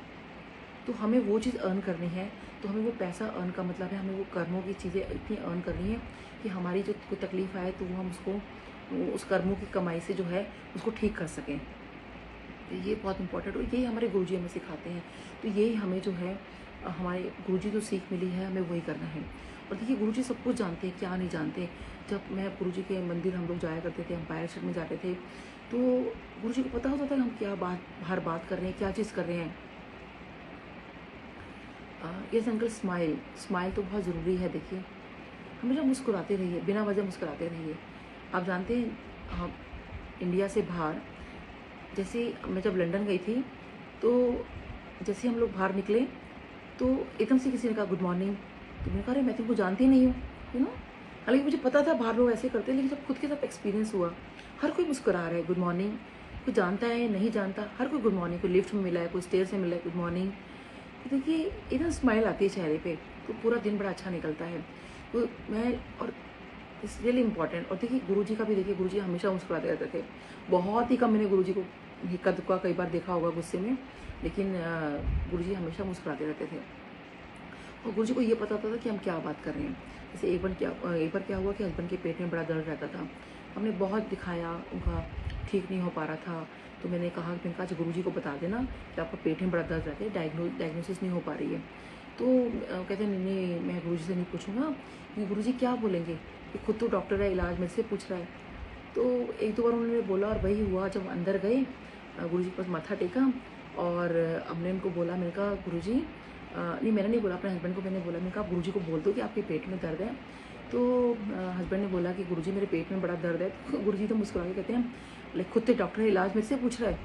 तो हमें वो चीज़ अर्न करनी है। तो हमें वो पैसा अर्न का मतलब है हमें वो कर्मों की चीज़ें इतनी अर्न करनी है कि हमारी जो कोई तकलीफ़ आए तो वो हम उसको उस कर्मों की कमाई से जो है उसको ठीक कर सकें। तो ये बहुत इंपॉर्टेंट और यही हमारे गुरुजी हमें सिखाते हैं। तो यही हमें जो है हमारे गुरुजी जो सीख मिली है हमें वही करना है। और देखिए गुरुजी सब कुछ जानते हैं, क्या नहीं जानते। जब मैं गुरुजी के मंदिर हम लोग जाया करते थे, एम्पायर स्टेट में जाते थे, तो गुरुजी को पता होता था कि हम क्या बाहर बात कर रहे हैं, क्या चीज़ कर रहे हैं। ये अंकल स्माइल तो बहुत ज़रूरी है। देखिए हमेशा मुस्कुराते रहिए, बिना वजह मुस्कुराते रहिए। आप जानते हैं इंडिया से बाहर, जैसे मैं जब लंदन गई थी तो जैसे हम लोग बाहर निकले तो एकदम से किसी ने कहा गुड मॉर्निंग। तो मैंने कहा अरे मैं तुमको जानती नहीं हूँ, हालांकि मुझे पता था बाहर लोग ऐसे करते हैं, लेकिन जब खुद के साथ एक्सपीरियंस हुआ, हर कोई मुस्कुरा रहा है गुड मॉर्निंग। कोई जानता है नहीं जानता, हर कोई गुड मॉर्निंग। कोई लिफ्ट में मिला है, कोई स्टेयर से मिला है, गुड मॉर्निंग। तो देखिए एकदम स्माइल आती है चेहरे पे, तो पूरा दिन बड़ा अच्छा निकलता है। तो मैं और इट्स रियली इंपॉर्टेंट। और देखिए गुरुजी का भी, देखिए गुरुजी हमेशा मुस्कुराते रहते थे। बहुत ही कम मैंने गुरुजी को हिक्का दुक्का कई बार देखा होगा गुस्से में, लेकिन गुरुजी हमेशा मुस्कुराते रहते थे। और गुरुजी को ये पता होता था कि हम क्या बात कर रहे हैं। जैसे एक बार क्या हुआ कि हस्बैंड के पेट में बड़ा दर्द रहता था। हमने बहुत दिखाया, उनका ठीक नहीं हो पा रहा था। तो मैंने कहा आज गुरुजी को बता देना कि आपका पेट में बड़ा दर्द रहता है, डायग्नोसिस नहीं हो पा रही है। तो कहते नहीं नहीं, मैं गुरुजी से नहीं पूछूंगा कि गुरुजी क्या बोलेंगे, कि खुद तो डॉक्टर है, इलाज मेरे से पूछ रहा है। तो एक दो बार उन्होंने बोला और वही हुआ। जब अंदर गए गुरुजी के पास मत्था टेका और हमने उनको बोला, मैंने कहा गुरुजी नहीं, मैंने नहीं बोला, अपने हस्बैंड को मैंने बोला, मैंने कहा गुरुजी को बोल दो कि आपके पेट में दर्द है। तो हस्बैंड ने बोला कि गुरुजी मेरे पेट में बड़ा दर्द है। तो गुरुजी तो मुस्कुरा के कहते हैं लाइक खुद तो डॉक्टर है, इलाज मेरे से पूछ रहा है।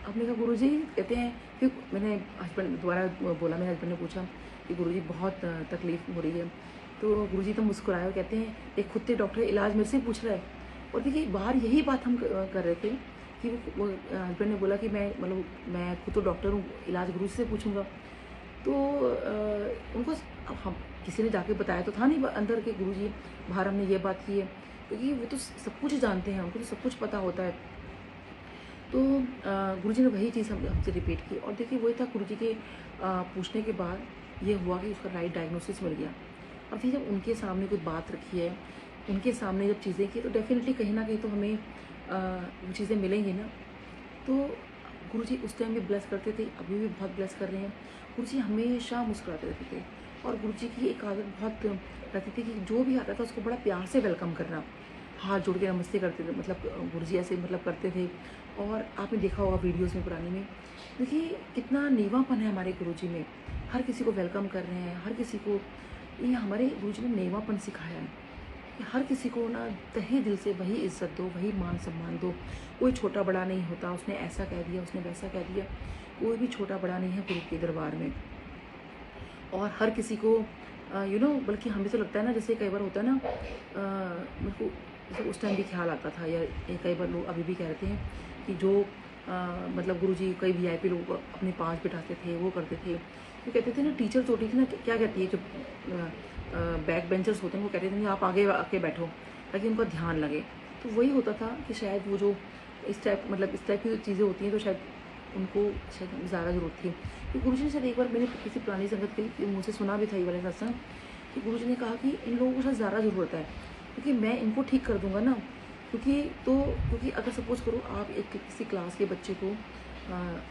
अब मैंने कहा गुरुजी, कहते हैं, फिर मैंने हस्बैंड दोबारा बोला, मेरे हस्बैंड ने पूछा कि गुरुजी बहुत तकलीफ हो रही है। तो गुरुजी तो मुस्कुराए और कहते हैं एक खुद तो डॉक्टर है, इलाज मेरे से पूछ रहा है। और देखिए बाहर यही बात हम कर रहे थे कि वो हस्बैंड ने बोला कि मैं खुद तो डॉक्टर हूँ, इलाज गुरुजी से पूछूंगा। तो उनको हम किसी ने जाके बताया तो था नहीं अंदर के गुरुजी, बाहर हमने ये बात की है, क्योंकि वो तो सब कुछ जानते हैं, उनको तो सब कुछ पता होता है। तो गुरुजी ने वही चीज़ हमसे रिपीट की। और देखिए वही था, गुरुजी के पूछने के बाद ये हुआ कि उसका राइट डायग्नोसिस मिल गया। अब देखिए जब उनके सामने कोई बात रखी है, उनके सामने जब चीज़ें की, तो डेफिनेटली कहीं ना कहीं तो हमें वो चीज़ें मिलेंगी ना। तो गुरुजी उस टाइम भी ब्लेस करते थे, अभी भी बहुत ब्लेस कर रहे हैं। गुरुजी हमेशा मुस्कुराते रहते थे, और गुरुजी की एक आदत बहुत रहती थी कि जो भी आता था उसको बड़ा प्यार से वेलकम करना, हाथ जोड़ के नमस्ते करते थे, मतलब गुरुजी ऐसे मतलब करते थे। और आपने देखा होगा वीडियोज़ में पुरानी में, देखिए कितना नीवापन है हमारे गुरुजी में, हर किसी को वेलकम कर रहे हैं, हर किसी को, ये हमारे गुरुजी ने नेवापन सिखाया है कि हर किसी को ना तहे दिल से वही इज्जत दो, वही मान सम्मान दो। कोई छोटा बड़ा नहीं होता, उसने ऐसा कह दिया, उसने वैसा कह दिया, कोई भी छोटा बड़ा नहीं है गुरु के दरबार में। और हर किसी को बल्कि हमें तो लगता है ना, जैसे कई बार होता है ना, मेरे को जैसे उस टाइम भी ख्याल आता था, या कई बार लोग अभी भी कहते हैं कि जो मतलब गुरुजी कई वीआईपी लोग अपने पास बिठाते थे, वो करते थे, वो कहते थे ना, टीचर्स होती थी ना, क्या कहती है, जो बैक बेंचर्स होते हैं वो कहते थे नहीं आप आगे आके बैठो ताकि उनका ध्यान लगे। तो वही होता था कि शायद वो जो इस टाइप की चीज़ें होती हैं, तो शायद उनको शायद ज़्यादा ज़रूरत थी। तो गुरुजी ने शायद एक बार, मैंने किसी पुरानी संगत के मुँह से सुना भी था ये वाला सत्संग, कि गुरुजी ने कहा कि इन लोगों को शायद ज़्यादा ज़रूरत है, क्योंकि मैं इनको ठीक कर दूंगा ना। क्योंकि अगर सपोज़ करो आप एक किसी क्लास के बच्चे को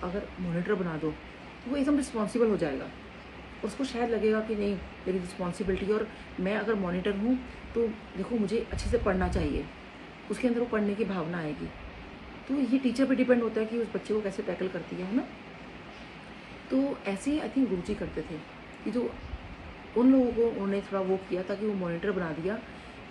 अगर मॉनिटर बना दो, तो वो एकदम रिस्पॉन्सिबल हो जाएगा। उसको शायद लगेगा कि नहीं, मेरी रिस्पॉन्सिबिलिटी है, और मैं अगर मॉनिटर हूँ तो देखो मुझे अच्छे से पढ़ना चाहिए, उसके अंदर वो पढ़ने की भावना आएगी। तो ये टीचर पे डिपेंड होता है कि उस बच्चे को कैसे टैकल करती है ना। तो ऐसे ही आई थिंक गुरुजी करते थे कि जो उन लोगों को उन्होंने थोड़ा वो किया, ताकि वो मॉनिटर बना दिया,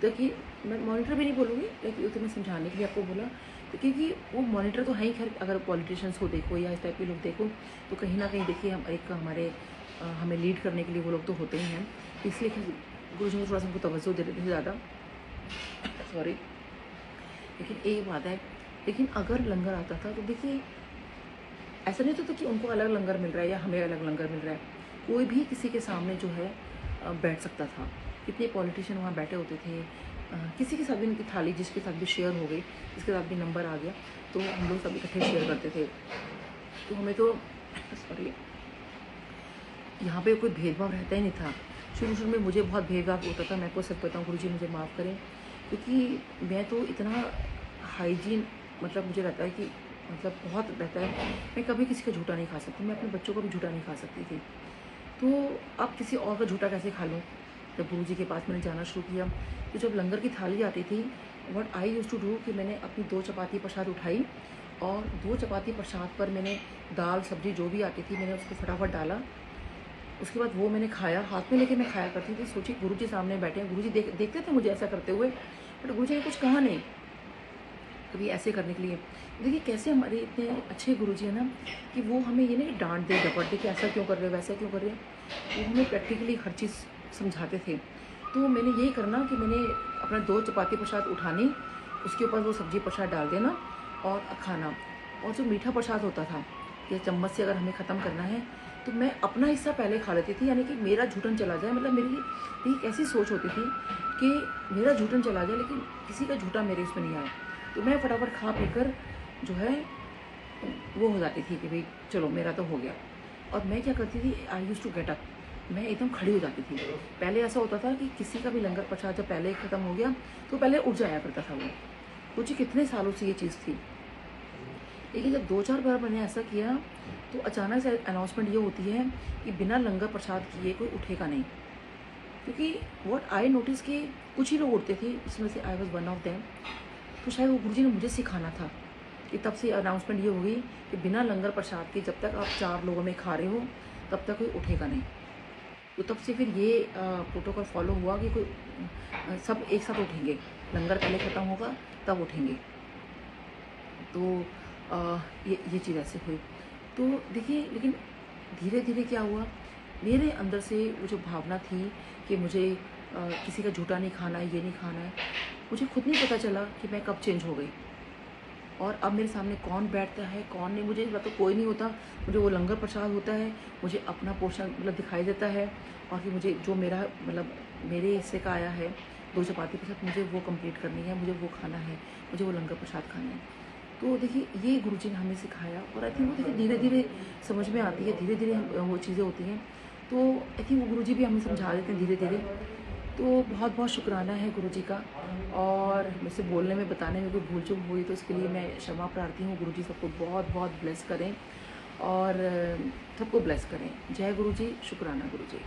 ताकि मैं मॉनिटर भी नहीं बोलूँगी, लेकिन वो तो मैं समझाने के लिए आपको बोला, तो क्योंकि वो मॉनिटर तो है ही। खैर अगर पॉलिटिशियंस को देखो या इस टाइप के लोग देखो, तो कहीं ना कहीं देखिए हम एक हमारे हमें लीड करने के लिए वो लोग तो होते ही हैं, इसलिए गुरुजी ने थोड़ा सा उनको तवज्जो दे देते थे ज़्यादा, सॉरी। लेकिन एक बात है, लेकिन अगर लंगर आता था तो देखिए ऐसा नहीं होता था कि उनको अलग लंगर मिल रहा है या हमें अलग लंगर मिल रहा है, कोई भी किसी के सामने जो है बैठ सकता था। कितने पॉलिटिशियन वहाँ बैठे होते थे, किसी के साथ भी उनकी थाली जिसके साथ भी शेयर हो गई, जिसके साथ भी नंबर आ गया, तो हम लोग सब इकट्ठे शेयर करते थे। तो हमें तो सॉरी, यहाँ पे कोई भेदभाव रहता ही नहीं था। शुरू में मुझे बहुत भेदभाव होता था, मैं आपको सच बताऊँ, गुरुजी मुझे माफ़ करें, क्योंकि मैं तो इतना हाइजीन, मतलब मुझे रहता है कि मतलब बहुत रहता है, मैं कभी किसी का झूठा नहीं खा सकती, मैं अपने बच्चों का भी झूठा नहीं खा सकती थी। तो अब किसी और का झूठा कैसे खा लूँ। जब गुरुजी के पास मैंने जाना शुरू किया, तो जब लंगर की थाली आती थी, what I used to do, कि मैंने अपनी 2 चपाती प्रसाद उठाई, और 2 चपाती प्रसाद पर मैंने दाल सब्जी जो भी आती थी मैंने उसको फटाफट डाला। उसके बाद वो मैंने खाया, हाथ में लेके मैं खाया करती थी। सोचिए गुरुजी सामने बैठे हैं, गुरुजी देखते थे मुझे ऐसा करते हुए, बट गुरुजी ने कुछ कहा नहीं कभी ऐसे करने के लिए। देखिए कैसे हमारे इतने अच्छे गुरुजी हैं ना, कि वो हमें ये नहीं डांट दे डपट दे कि ऐसा क्यों कर रहे हो, वैसा क्यों कर रहे हो, वो हमें प्रैक्टिकली हर चीज़ समझाते थे। तो मैंने यही करना कि मैंने अपना 2 चपाती प्रसाद उठानी, उसके ऊपर वो सब्जी प्रसाद डाल देना और खाना। और जो मीठा प्रसाद होता था, या चम्मच से अगर हमें ख़त्म करना है, तो मैं अपना हिस्सा पहले खा लेती थी, यानी कि मेरा झूठन चला जाए। मतलब मेरी एक ऐसी सोच होती थी कि मेरा झूठन चला जाए, लेकिन किसी का झूठा मेरे उसमें नहीं आए। तो मैं फटाफट खा पीकर जो है वो हो जाती थी कि भाई चलो मेरा तो हो गया। और मैं क्या करती थी, आई यूज़ टू गेट अप, मैं एकदम खड़ी हो जाती थी। पहले ऐसा होता था कि किसी का भी लंगर प्रसाद जब पहले ख़त्म हो गया, तो पहले उठ जाया करता था वो। कुछ कितने सालों से ये चीज़ थी, लेकिन जब 2-4 बार मैंने ऐसा किया, तो अचानक से अनाउंसमेंट ये होती है कि बिना लंगर प्रसाद किए कोई उठेगा नहीं। क्योंकि व्हाट आई नोटिस कि कुछ ही लोग उठते थे, इसमें से I was one of them. तो शायद वो गुरुजी ने मुझे सिखाना था, कि तब से अनाउंसमेंट ये हो गई कि बिना लंगर प्रसाद के जब तक आप 4 लोगों में खा रहे हो, तब तक कोई उठेगा नहीं। तो तब से फिर ये प्रोटोकॉल फॉलो हुआ कि कोई सब एक साथ उठेंगे, लंगर पहले ख़त्म होगा तब उठेंगे। तो ये चीज़ ऐसे हुई। तो देखिए, लेकिन धीरे धीरे क्या हुआ, मेरे अंदर से वो जो भावना थी कि मुझे किसी का झूठा नहीं खाना है, ये नहीं खाना है, मुझे खुद नहीं पता चला कि मैं कब चेंज हो गई। और अब मेरे सामने कौन बैठता है कौन नहीं, मुझे मतलब कोई नहीं होता। मुझे वो लंगर प्रसाद होता है, मुझे अपना पोर्शन मतलब दिखाई देता है, और कि मुझे जो मेरा मतलब मेरे हिस्से का आया है 2 चपाती प्रसाद, मुझे वो कंप्लीट करनी है, मुझे वो खाना है, मुझे वो लंगर प्रसाद खाना है। तो देखिए ये गुरुजी ने हमें सिखाया, और आई थिंक वो देखिए धीरे धीरे समझ में आती है, धीरे धीरे वो चीज़ें होती हैं। तो आई थिंक वो गुरुजी भी हमें समझा देते हैं धीरे धीरे। तो बहुत बहुत शुक्राना है गुरुजी का, और मुझसे बोलने में बताने में कोई भूल चूक हुई तो इसके लिए मैं क्षमा प्रार्थी हूँ। गुरुजी सबको बहुत बहुत ब्लेस करें, और सबको ब्लेस करें। जय गुरुजी, शुक्राना गुरुजी।